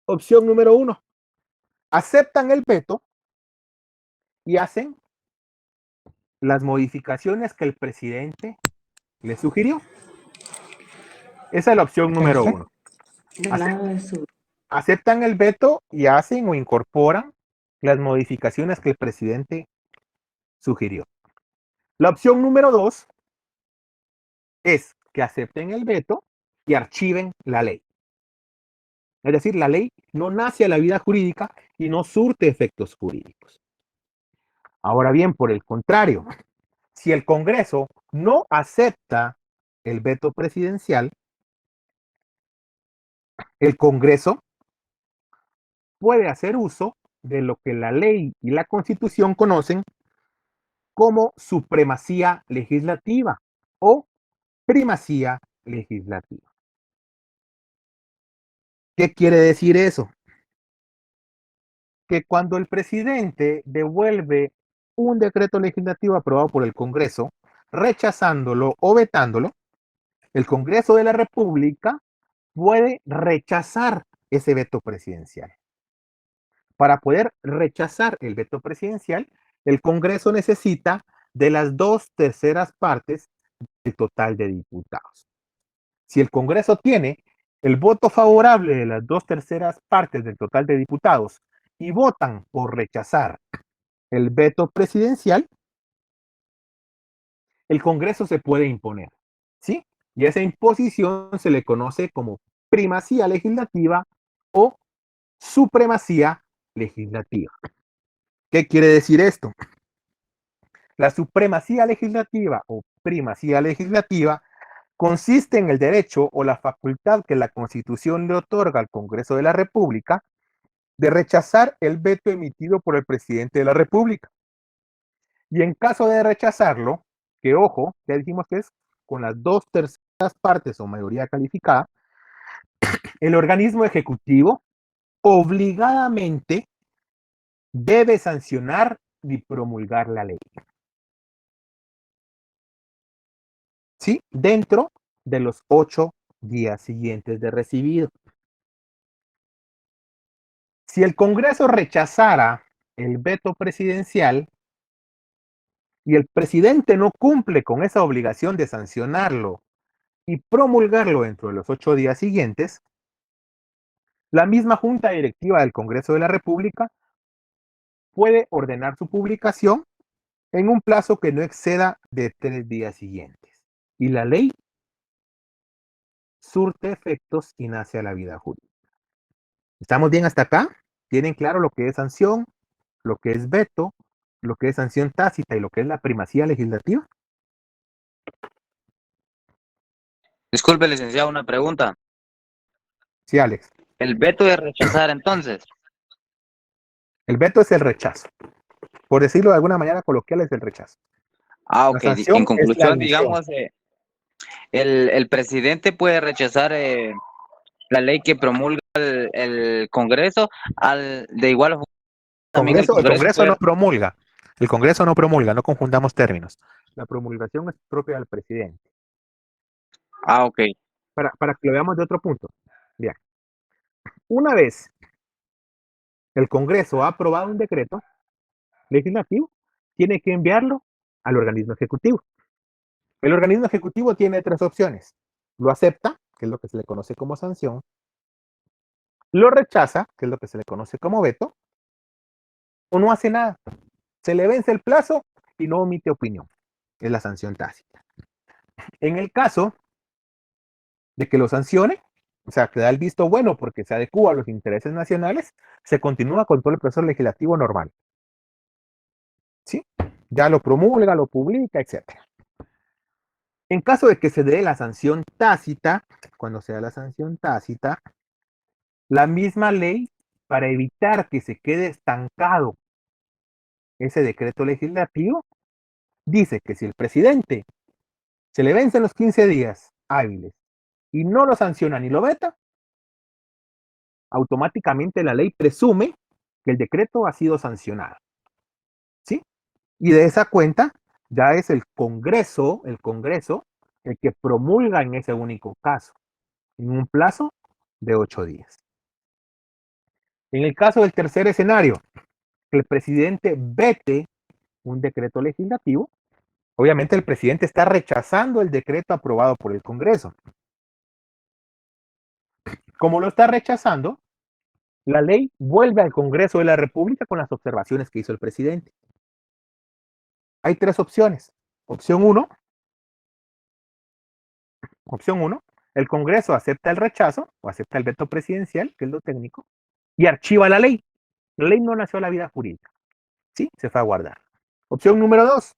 Opción número 1. Aceptan el veto y hacen las modificaciones que el presidente les sugirió. Esa es la opción número 1. Aceptan el veto y hacen o incorporan las modificaciones que el presidente sugirió. La opción número 2 es que acepten el veto y archiven la ley. Es decir, la ley no nace a la vida jurídica y no surte efectos jurídicos. Ahora bien, por el contrario, si el Congreso no acepta el veto presidencial, el Congreso puede hacer uso de lo que la ley y la Constitución conocen como supremacía legislativa o primacía legislativa. ¿Qué quiere decir eso? Que cuando el presidente devuelve un decreto legislativo aprobado por el Congreso, rechazándolo o vetándolo, el Congreso de la República puede rechazar ese veto presidencial. Para poder rechazar el veto presidencial, el Congreso necesita de las 2/3 partes del total de diputados. Si el Congreso tiene el voto favorable de las 2/3 partes del total de diputados y votan por rechazar el veto presidencial, el Congreso se puede imponer, ¿sí? Y esa imposición se le conoce como primacía legislativa o supremacía legislativa. ¿Qué quiere decir esto? La supremacía legislativa o primacía legislativa consiste en el derecho o la facultad que la Constitución le otorga al Congreso de la República de rechazar el veto emitido por el presidente de la República. Y en caso de rechazarlo, que ojo, ya dijimos que es con las 2/3 partes o mayoría calificada, el organismo ejecutivo obligadamente debe sancionar y promulgar la ley. ¿Sí? Dentro de los 8 días siguientes de recibido. Si el Congreso rechazara el veto presidencial, y el presidente no cumple con esa obligación de sancionarlo y promulgarlo dentro de los 8 días siguientes, la misma Junta Directiva del Congreso de la República puede ordenar su publicación en un plazo que no exceda de 3 días siguientes. Y la ley surte efectos y nace a la vida jurídica. ¿Estamos bien hasta acá? ¿Tienen claro lo que es sanción, lo que es veto, lo que es sanción tácita y lo que es la primacía legislativa? Disculpe, licenciado, una pregunta. Sí, Alex. ¿El veto es rechazar entonces? El veto es el rechazo. Por decirlo de alguna manera coloquial, es el rechazo. Ah, La ok. sanción En es la conclusión, admisión. digamos, el presidente puede rechazar la ley que promulga el Congreso, de igual forma también el El Congreso Congreso puede... no promulga. El Congreso no promulga, no confundamos términos. La promulgación es propia del presidente. Ah, ok. Para que lo veamos de otro punto. Bien. Una vez el Congreso ha aprobado un decreto legislativo, tiene que enviarlo al organismo ejecutivo. El organismo ejecutivo tiene 3 opciones. Lo acepta, que es lo que se le conoce como sanción. Lo rechaza, que es lo que se le conoce como veto. O no hace nada. Se le vence el plazo y no omite opinión. Es la sanción tácita. En el caso de que lo sancione, o sea, que da el visto bueno porque se adecua a los intereses nacionales, se continúa con todo el proceso legislativo normal. ¿Sí? Ya lo promulga, lo publica, etc. En caso de que se dé la sanción tácita, cuando se da la sanción tácita, la misma ley, para evitar que se quede estancado ese decreto legislativo, dice que si el presidente se le vencen los 15 días hábiles y no lo sanciona ni lo veta, automáticamente la ley presume que el decreto ha sido sancionado. ¿Sí? Y de esa cuenta ya es el Congreso el que promulga en ese único caso, en un plazo de 8 días. En el caso del tercer escenario, que el presidente vete un decreto legislativo, obviamente el presidente está rechazando el decreto aprobado por el Congreso. Como lo está rechazando, la ley vuelve al Congreso de la República con las observaciones que hizo el presidente. Hay 3 opciones. Opción 1, el Congreso acepta el rechazo o acepta el veto presidencial, que es lo técnico, y archiva la ley. La ley no nació a la vida jurídica. ¿Sí? Se fue a guardar. Opción número 2,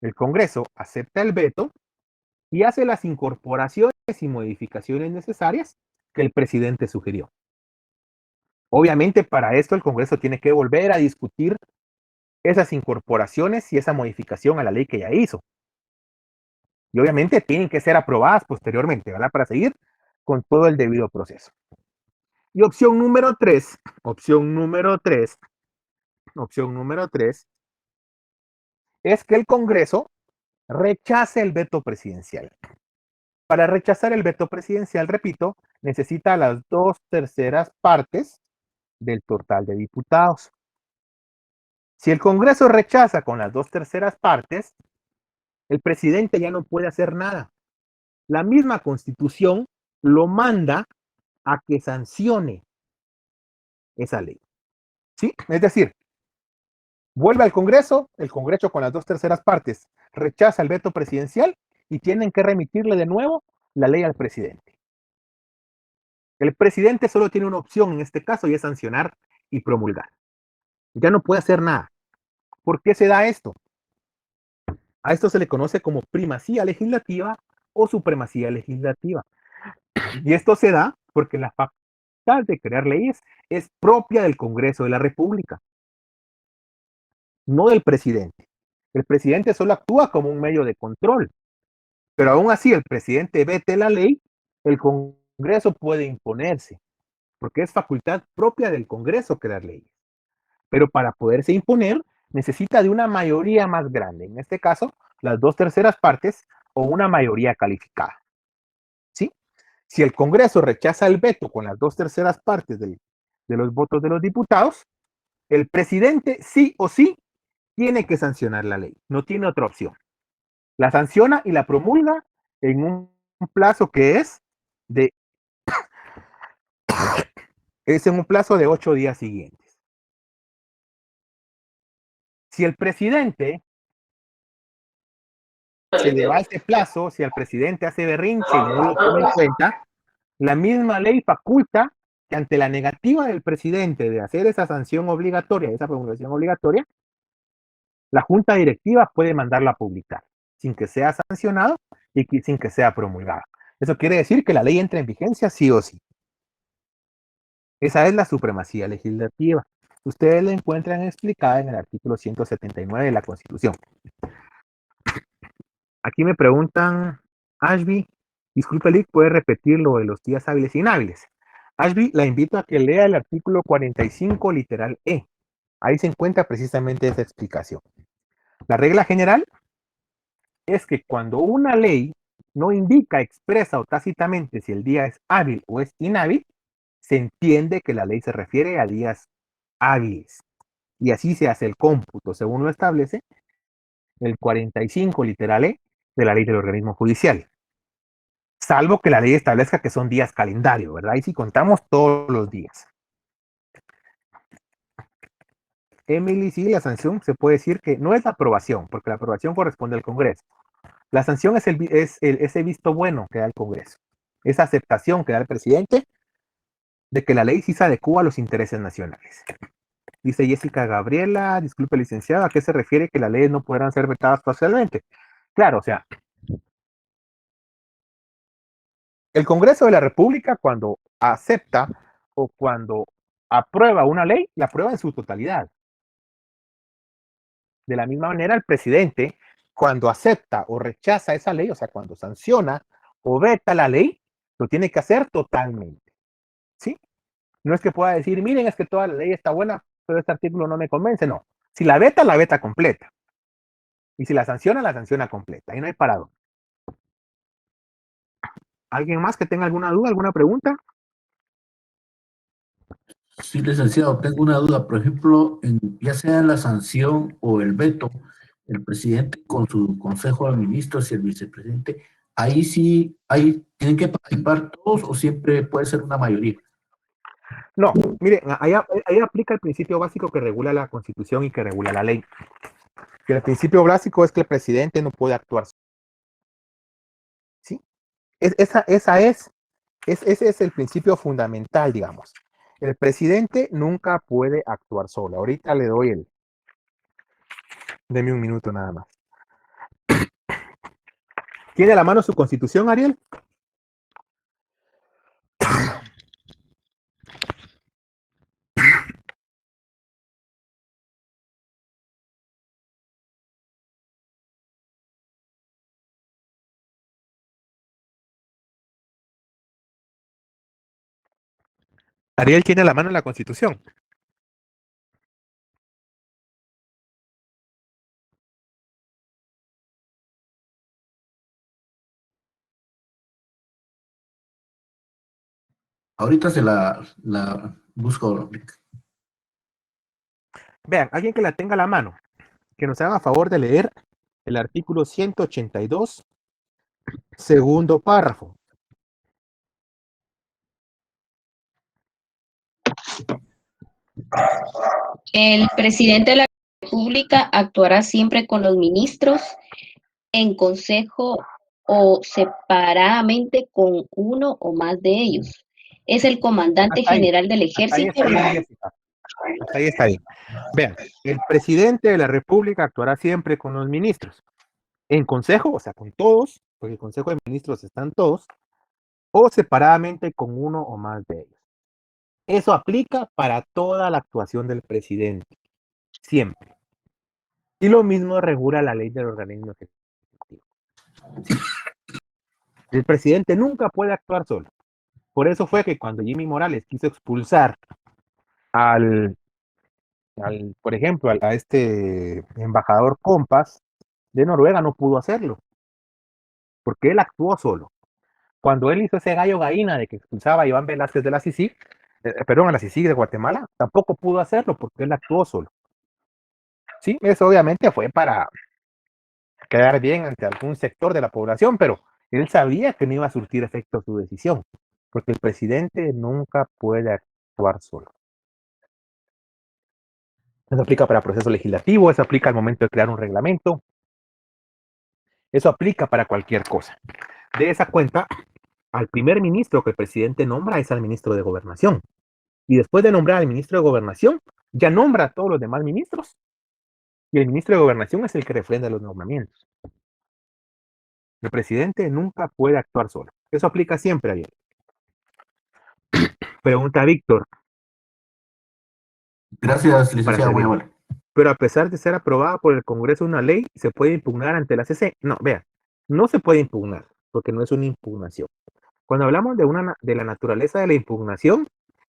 el Congreso acepta el veto y hace las incorporaciones y modificaciones necesarias que el presidente sugirió. Obviamente, para esto el Congreso tiene que volver a discutir esas incorporaciones y esa modificación a la ley que ya hizo. Y obviamente tienen que ser aprobadas posteriormente, ¿verdad? Para seguir con todo el debido proceso. Y opción número 3 es que el Congreso rechace el veto presidencial. Para rechazar el veto presidencial, repito, necesita las 2/3 partes del total de diputados. Si el Congreso rechaza con las 2/3 partes, el presidente ya no puede hacer nada. La misma Constitución lo manda a que sancione esa ley. ¿Sí? Es decir, vuelve al Congreso, el Congreso con las 2/3 partes rechaza el veto presidencial y tienen que remitirle de nuevo la ley al presidente. El presidente solo tiene una opción en este caso y es sancionar y promulgar. Ya no puede hacer nada. ¿Por qué se da esto? A esto se le conoce como primacía legislativa o supremacía legislativa. Y esto se da porque la facultad de crear leyes es propia del Congreso de la República, no del presidente. El presidente solo actúa como un medio de control, pero aún así el presidente vete la ley, el Congreso puede imponerse, porque es facultad propia del Congreso crear leyes. Pero para poderse imponer necesita de una mayoría más grande, en este caso, las 2/3 partes o una mayoría calificada. ¿Sí? Si el Congreso rechaza el veto con las 2/3 partes de los votos de los diputados, el presidente sí o sí tiene que sancionar la ley, no tiene otra opción. La sanciona y la promulga en un plazo que es en un plazo de 8 días siguientes. Si el presidente se le va ese plazo, si el presidente hace berrinche y no lo toma en cuenta, la misma ley faculta que ante la negativa del presidente de hacer esa sanción obligatoria, esa promulgación obligatoria, la junta directiva puede mandarla a publicar sin que sea sancionado y sin que sea promulgada. Eso quiere decir que la ley entra en vigencia sí o sí. Esa es la supremacía legislativa. Ustedes la encuentran explicada en el artículo 179 de la Constitución. Aquí me preguntan, Ashby, disculpe, Lick, ¿puede repetir lo de los días hábiles e inhábiles? Ashby, la invito a que lea el artículo 45, literal E. Ahí se encuentra precisamente esa explicación. La regla general es que cuando una ley no indica expresa o tácitamente si el día es hábil o es inhábil, se entiende que la ley se refiere a días hábiles. Y así se hace el cómputo, según lo establece el 45, literal E, de la ley del organismo judicial. Salvo que la ley establezca que son días calendario, ¿verdad? Y si contamos todos los días. Emily, sí, la sanción se puede decir que no es la aprobación, porque la aprobación corresponde al Congreso. La sanción es ese visto bueno que da el Congreso. Esa aceptación que da el presidente de que la ley sí se adecua a los intereses nacionales. Dice Jessica Gabriela, disculpe licenciado, ¿a qué se refiere que las leyes no podrán ser vetadas parcialmente? Claro, o sea, el Congreso de la República cuando acepta o cuando aprueba una ley, la aprueba en su totalidad. De la misma manera, el presidente, cuando acepta o rechaza esa ley, o sea, cuando sanciona o veta la ley, lo tiene que hacer totalmente. ¿Sí? No es que pueda decir, miren, es que toda la ley está buena, pero este artículo no me convence. No. Si la veta completa. Y si la sanciona completa. Ahí no hay parado. ¿Alguien más que tenga alguna duda, alguna pregunta? Sí, licenciado, tengo una duda. Por ejemplo, ya sea la sanción o el veto, el presidente con su consejo de ministros y el vicepresidente, ahí sí, ahí tienen que participar todos o siempre puede ser una mayoría. No, mire, ahí aplica el principio básico que regula la Constitución y que regula la ley. Que el principio básico es que el presidente no puede actuar. ¿Sí? Ese es el principio fundamental, digamos. El presidente nunca puede actuar solo. Ahorita le doy Deme un minuto nada más. ¿Tiene a la mano su Constitución, Ariel? Ariel tiene a la mano la Constitución. Ahorita se la busco. Vean, alguien que la tenga a la mano, que nos haga favor de leer el artículo 182, segundo párrafo. El presidente de la República actuará siempre con los ministros en consejo o separadamente con uno o más de ellos. Es el comandante general del ejército. Hasta ahí está bien. Vean, el presidente de la República actuará siempre con los ministros. En consejo, o sea, con todos, porque el consejo de ministros están todos, o separadamente con uno o más de ellos. Eso aplica para toda la actuación del presidente, siempre. Y lo mismo regula la ley del organismo ejecutivo. El presidente nunca puede actuar solo. Por eso fue que cuando Jimmy Morales quiso expulsar por ejemplo, a este embajador Compas de Noruega, no pudo hacerlo, porque él actuó solo. Cuando él hizo ese gallo gallina de que expulsaba a Iván Velázquez de la CICIG, a la CICIG de Guatemala, tampoco pudo hacerlo porque él actuó solo. Sí, eso obviamente fue para quedar bien ante algún sector de la población, pero él sabía que no iba a surtir efecto su decisión, porque el presidente nunca puede actuar solo. Eso aplica para proceso legislativo, eso aplica al momento de crear un reglamento, eso aplica para cualquier cosa. De esa cuenta, al primer ministro que el presidente nombra es al ministro de Gobernación. Y después de nombrar al ministro de Gobernación, ya nombra a todos los demás ministros. Y el ministro de Gobernación es el que refrenda los nombramientos. El presidente nunca puede actuar solo. Eso aplica siempre a él. Pregunta Víctor. Gracias, licenciado, muy amable. Pero a pesar de ser aprobada por el Congreso una ley, ¿se puede impugnar ante la CC? No, vea, no se puede impugnar, porque no es una impugnación. Cuando hablamos de la naturaleza de la impugnación,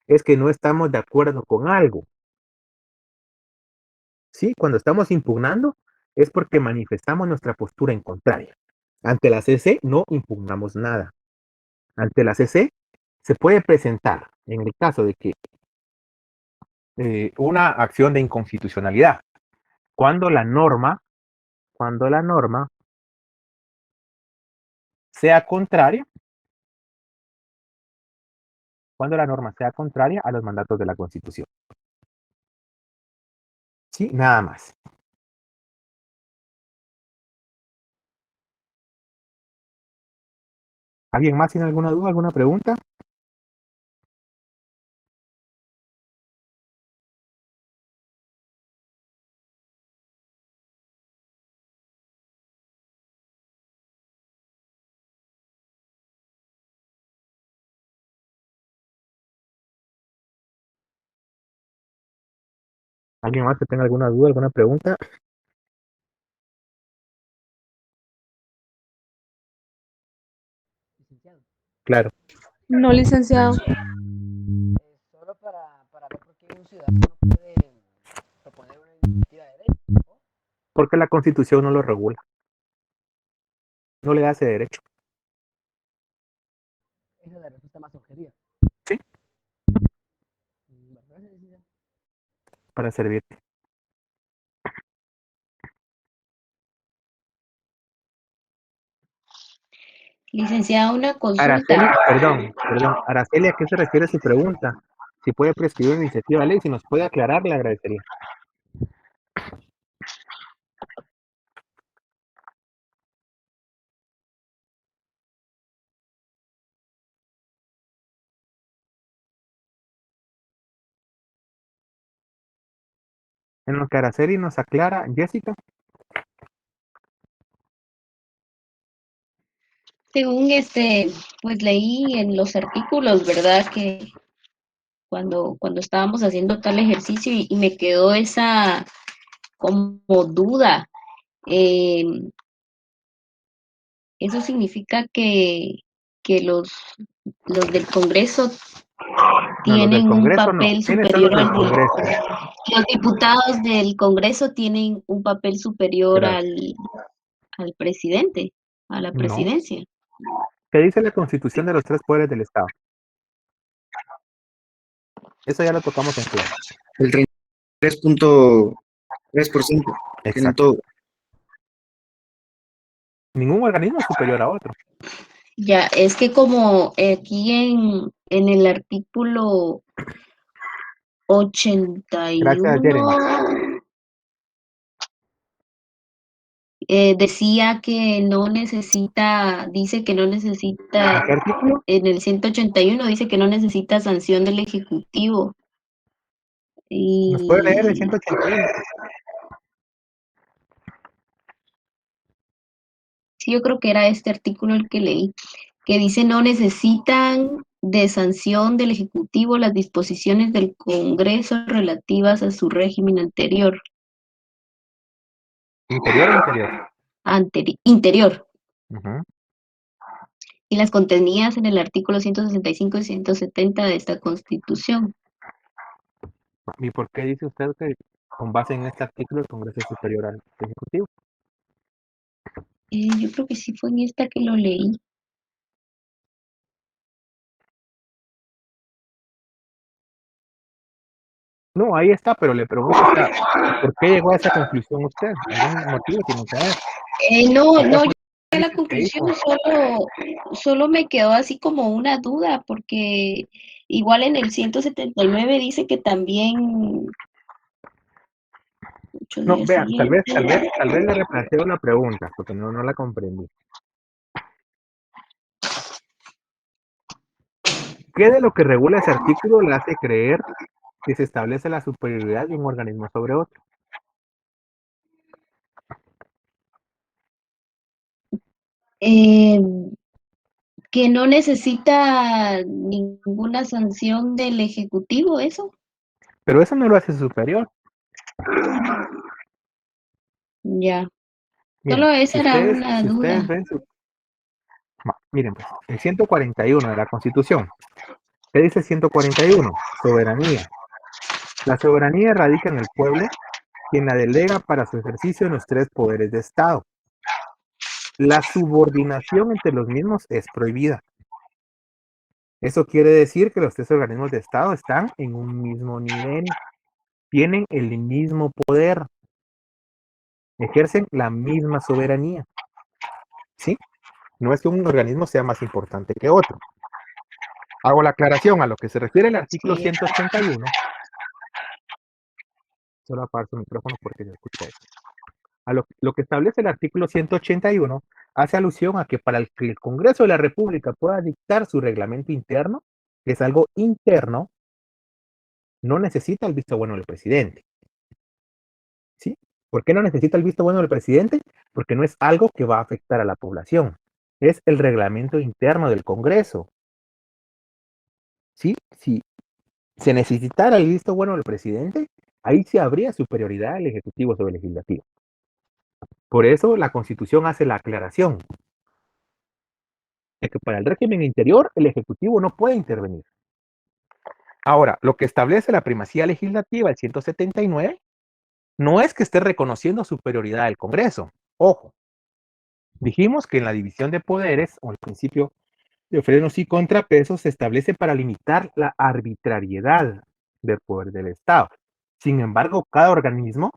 es que no estamos de acuerdo con algo. Sí, cuando estamos impugnando, es porque manifestamos nuestra postura en contraria. Ante la CC no impugnamos nada. Ante la CC se puede presentar, en el caso de que una acción de inconstitucionalidad, cuando la norma sea contraria, a los mandatos de la Constitución. Sí, nada más. ¿Alguien más tiene alguna duda, alguna pregunta? ¿Alguien más que tenga alguna duda, alguna pregunta? Claro. No, licenciado. Solo para ver por qué un ciudadano no puede proponer una iniciativa de ley. Porque la Constitución no lo regula. No le hace derecho. Esa es la respuesta más objetiva. Sí. Para servirte. Licenciada, una Araceli, consulta. perdón. Araceli, ¿a qué se refiere su pregunta? Si puede prescribir una iniciativa de ley, si nos puede aclarar, le agradecería. En lo que Araceli nos aclara, Jessica. Según pues leí en los artículos, ¿verdad? Que cuando estábamos haciendo tal ejercicio y me quedó esa como duda. eh, Eso significa que los del Congreso No, los del tienen un Congreso no. papel ¿Quiénes son los superior del al del... Congreso? Los diputados del Congreso tienen un papel superior Gracias. al presidente, a la No. presidencia. ¿Qué dice la Constitución de los tres poderes del Estado? Eso ya lo tocamos en clase. El 33.3%. Tienen todo. Ningún organismo es superior a otro. Ya, es que como aquí en el artículo Gracias, Jeremy. 81 decía que no necesita, dice que no necesita, ¿Qué artículo? en el 181 dice que no necesita sanción del Ejecutivo. ¿Nos puede leer el Y 181? sí, yo creo que era este artículo el que leí, que dice no necesitan de sanción del Ejecutivo las disposiciones del Congreso relativas a su régimen anterior. ¿Interior o interior? Interior. Ujú. Y las contenidas en el artículo 165 y 170 de esta Constitución. ¿Y por qué dice usted que con base en este artículo el Congreso es superior al Ejecutivo? Yo creo que sí fue en esta que lo leí. No, ahí está, pero le pregunto, o sea, ¿por qué llegó a esa conclusión usted? ¿Algún motivo tiene que haber? No, ¿O cuál no fue llegué el a la análisis que hizo? conclusión, solo me quedó así como una duda, porque igual en el 179 dice que también 8 No, días vea, siguientes. tal vez le replanteo la pregunta, porque no la comprendí. ¿Qué de lo que regula ese artículo le hace creer que se establece la superioridad de un organismo sobre otro? Eh, que no necesita ninguna sanción del Ejecutivo, ¿eso? Pero eso no lo hace superior. Ya, Miren, solo esa era una si ustedes duda. ven miren, pues, el 141 de la Constitución, ¿qué dice el 141? Soberanía. La soberanía radica en el pueblo, quien la delega para su ejercicio en los tres poderes de Estado. La subordinación entre los mismos es prohibida. Eso quiere decir que los tres organismos de Estado están en un mismo nivel, tienen el mismo poder, ejercen la misma soberanía. ¿Sí? No es que un organismo sea más importante que otro. Hago la aclaración a lo que se refiere el artículo Sí. 181. Solo apago su micrófono porque se escucha eso. A lo que establece el artículo 181 hace alusión a que para que el Congreso de la República pueda dictar su reglamento interno, que es algo interno, no necesita el visto bueno del presidente. ¿Sí? ¿Por qué no necesita el visto bueno del presidente? Porque no es algo que va a afectar a la población. Es el reglamento interno del Congreso. ¿Sí? Si se necesitara el visto bueno del presidente, ahí sí habría superioridad del Ejecutivo sobre el Legislativo. Por eso la Constitución hace la aclaración de que para el régimen interior el Ejecutivo no puede intervenir. Ahora, lo que establece la primacía legislativa, el 179, no es que esté reconociendo superioridad del Congreso. Ojo, dijimos que en la división de poderes, o el principio de frenos y contrapesos, se establece para limitar la arbitrariedad del poder del Estado. Sin embargo, cada organismo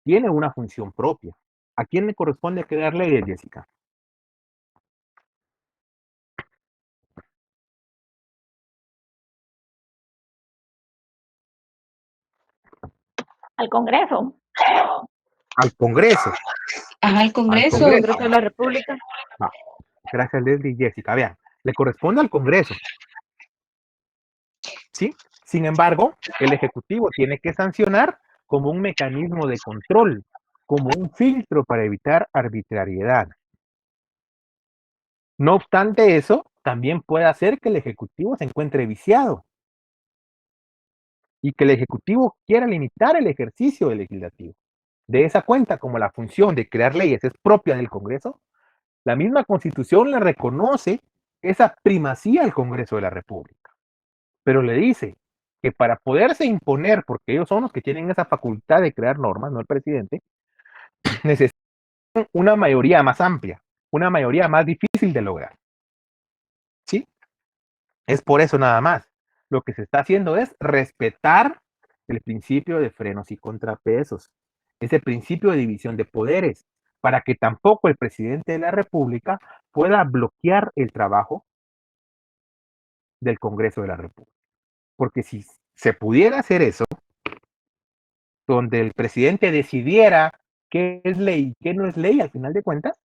tiene una función propia. ¿A quién le corresponde crear leyes, Jessica? Al Congreso. Al Congreso. Ajá, al Al Congreso. Congreso. Congreso de la República. No. Gracias, Leslie y Jessica. Vean, le corresponde al Congreso. ¿Sí? Sin embargo, el Ejecutivo tiene que sancionar como un mecanismo de control, como un filtro para evitar arbitrariedad. No obstante eso, también puede hacer que el Ejecutivo se encuentre viciado y que el Ejecutivo quiera limitar el ejercicio del Legislativo. De esa cuenta, como la función de crear leyes es propia del Congreso, la misma Constitución le reconoce esa primacía al Congreso de la República. Pero le dice que para poderse imponer, porque ellos son los que tienen esa facultad de crear normas, no el presidente, necesitan una mayoría más amplia, una mayoría más difícil de lograr. ¿Sí? Es por eso nada más. Lo que se está haciendo es respetar el principio de frenos y contrapesos, ese principio de división de poderes, para que tampoco el presidente de la República pueda bloquear el trabajo del Congreso de la República. Porque si se pudiera hacer eso, donde el presidente decidiera qué es ley y qué no es ley, al final de cuentas,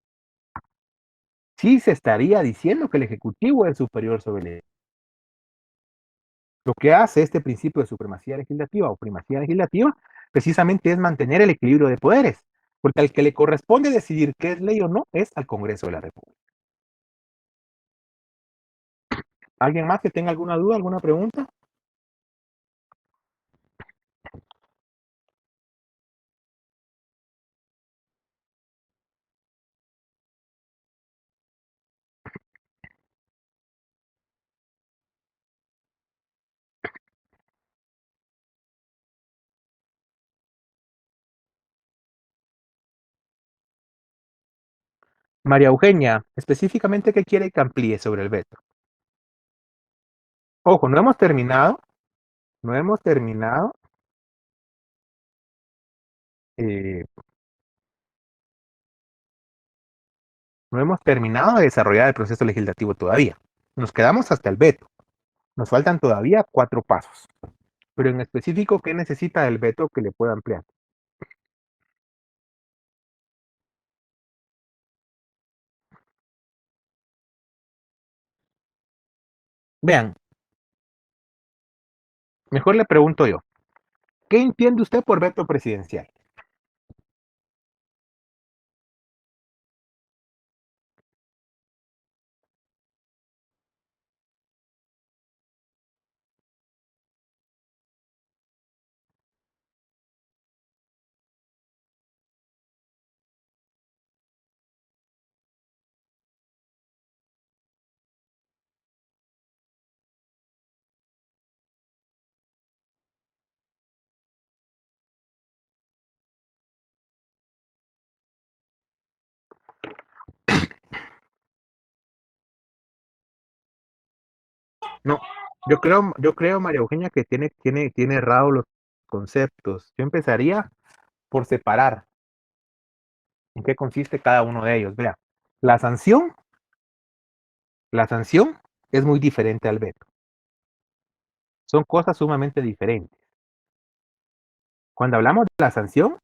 sí se estaría diciendo que el Ejecutivo es superior sobre el Ejecutivo. Lo que hace este principio de supremacía legislativa o primacía legislativa precisamente es mantener el equilibrio de poderes, porque al que le corresponde decidir qué es ley o no es al Congreso de la República. ¿Alguien más que tenga alguna duda, alguna pregunta? María Eugenia, específicamente, ¿qué quiere que amplíe sobre el veto? Ojo, no hemos terminado No hemos terminado eh, no hemos terminado de desarrollar el proceso legislativo todavía. Nos quedamos hasta el veto. Nos faltan todavía 4 pasos. Pero en específico, ¿qué necesita el veto que le pueda ampliar? Vean, mejor le pregunto yo, ¿qué entiende usted por veto presidencial? No, yo creo, María Eugenia, que tiene errado los conceptos. Yo empezaría por separar en qué consiste cada uno de ellos. Vea, la sanción, la sanción es muy diferente al veto. Son cosas sumamente diferentes. Cuando hablamos de la sanción,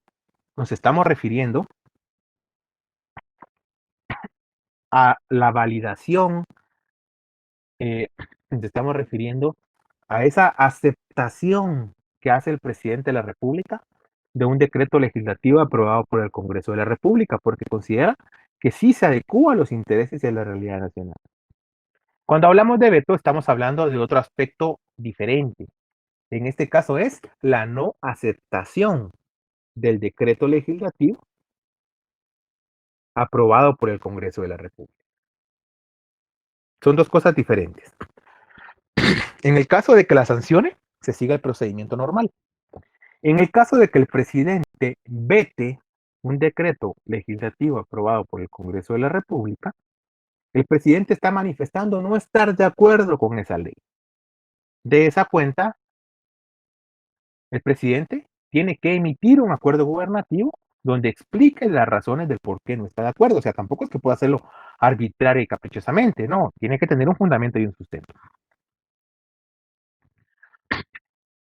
nos estamos refiriendo a la validación, nos estamos refiriendo a esa aceptación que hace el presidente de la República de un decreto legislativo aprobado por el Congreso de la República, porque considera que sí se adecúa a los intereses y a la realidad nacional. Cuando hablamos de veto, estamos hablando de otro aspecto diferente. En este caso es la no aceptación del decreto legislativo aprobado por el Congreso de la República. Son dos cosas diferentes. En el caso de que la sancione, se siga el procedimiento normal. En el caso de que el presidente vete un decreto legislativo aprobado por el Congreso de la República, el presidente está manifestando no estar de acuerdo con esa ley. De esa cuenta, el presidente tiene que emitir un acuerdo gubernativo donde explique las razones del por qué no está de acuerdo. O sea, tampoco es que pueda hacerlo arbitraria y caprichosamente, no, tiene que tener un fundamento y un sustento.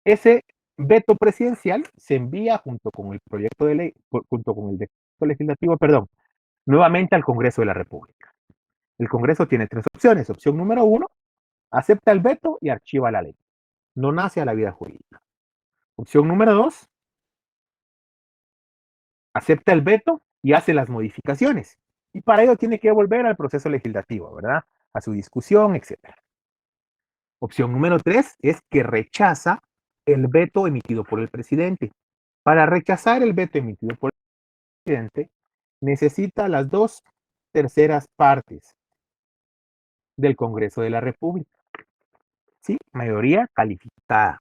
Ese veto presidencial se envía junto con el proyecto de ley, junto con el decreto legislativo, perdón, nuevamente al Congreso de la República. El Congreso tiene 3 opciones. Opción número 1, acepta el veto y archiva la ley. No nace a la vida jurídica. Opción número 2, acepta el veto y hace las modificaciones. Y para ello tiene que volver al proceso legislativo, ¿verdad? A su discusión, etc. Opción número 3 es que rechaza el veto emitido por el presidente. Para rechazar el veto emitido por el presidente, necesita las 2/3 partes del Congreso de la República. ¿Sí? Mayoría calificada.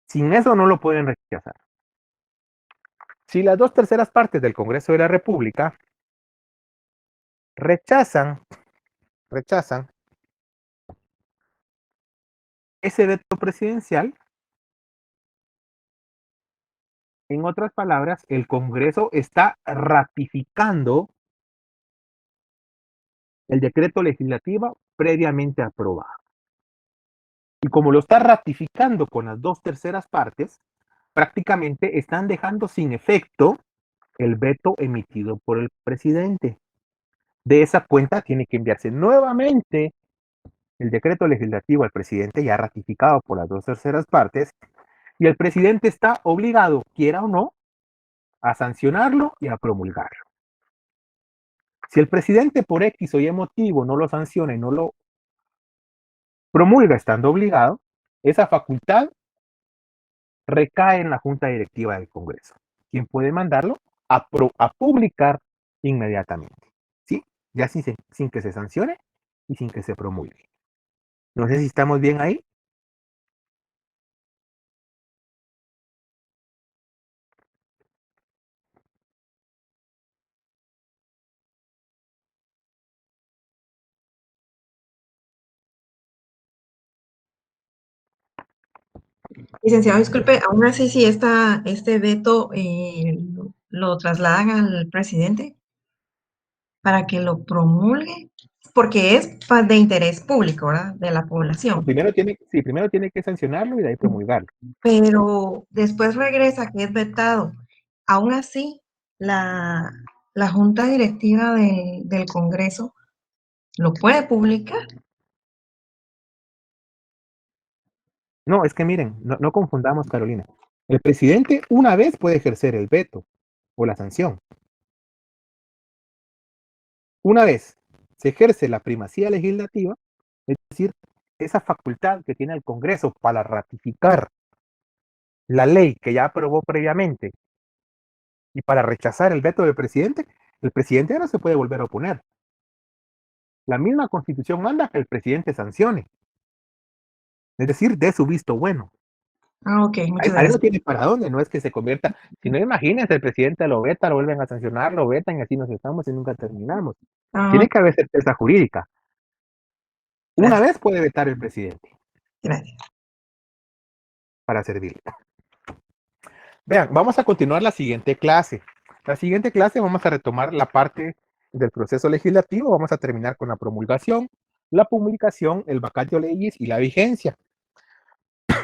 Sin eso no lo pueden rechazar. Si las 2/3 partes del Congreso de la República rechazan ese veto presidencial, en otras palabras, el Congreso está ratificando el decreto legislativo previamente aprobado. Y como lo está ratificando con las 2/3 partes, prácticamente están dejando sin efecto el veto emitido por el presidente. De esa cuenta tiene que enviarse nuevamente el decreto legislativo al presidente ya ratificado por las 2/3 partes y el presidente está obligado, quiera o no, a sancionarlo y a promulgarlo. Si el presidente por X o Y motivo no lo sanciona y no lo promulga estando obligado, esa facultad recae en la Junta Directiva del Congreso, quien puede mandarlo a publicar inmediatamente, ¿sí? Ya sin que se sancione y sin que se promulgue. No sé si estamos bien ahí. Licenciado, disculpe, aún así si este veto lo trasladan al presidente para que lo promulgue, porque es de interés público, ¿verdad? De la población. Primero tiene que sancionarlo y de ahí promulgarlo. Pero después regresa que es vetado. Aún así, la Junta Directiva del Congreso lo puede publicar. No, es que miren, no confundamos, Carolina. El presidente una vez puede ejercer el veto o la sanción. Una vez se ejerce la primacía legislativa, es decir, esa facultad que tiene el Congreso para ratificar la ley que ya aprobó previamente y para rechazar el veto del presidente, el presidente ya no se puede volver a oponer. La misma Constitución manda que el presidente sancione, es decir, dé su visto bueno. Ah, ok, muchas Ahí gracias. no tiene para dónde, no es que se convierta, si no imagínense, el presidente lo veta, lo vuelven a sancionar, lo vetan y así nos estamos y nunca terminamos. Ah, Tiene que haber certeza jurídica. Una gracias. vez puede vetar el presidente Gracias. para servirle. Vean, vamos a continuar la siguiente clase. La siguiente clase vamos a retomar la parte del proceso legislativo, vamos a terminar con la promulgación, la publicación, el vacatio legis y la vigencia.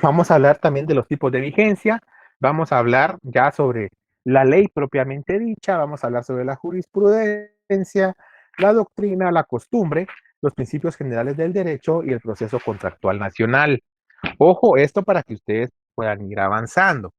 Vamos a hablar también de los tipos de vigencia, vamos a hablar ya sobre la ley propiamente dicha, vamos a hablar sobre la jurisprudencia, la doctrina, la costumbre, los principios generales del derecho y el proceso contractual nacional. Ojo, esto para que ustedes puedan ir avanzando.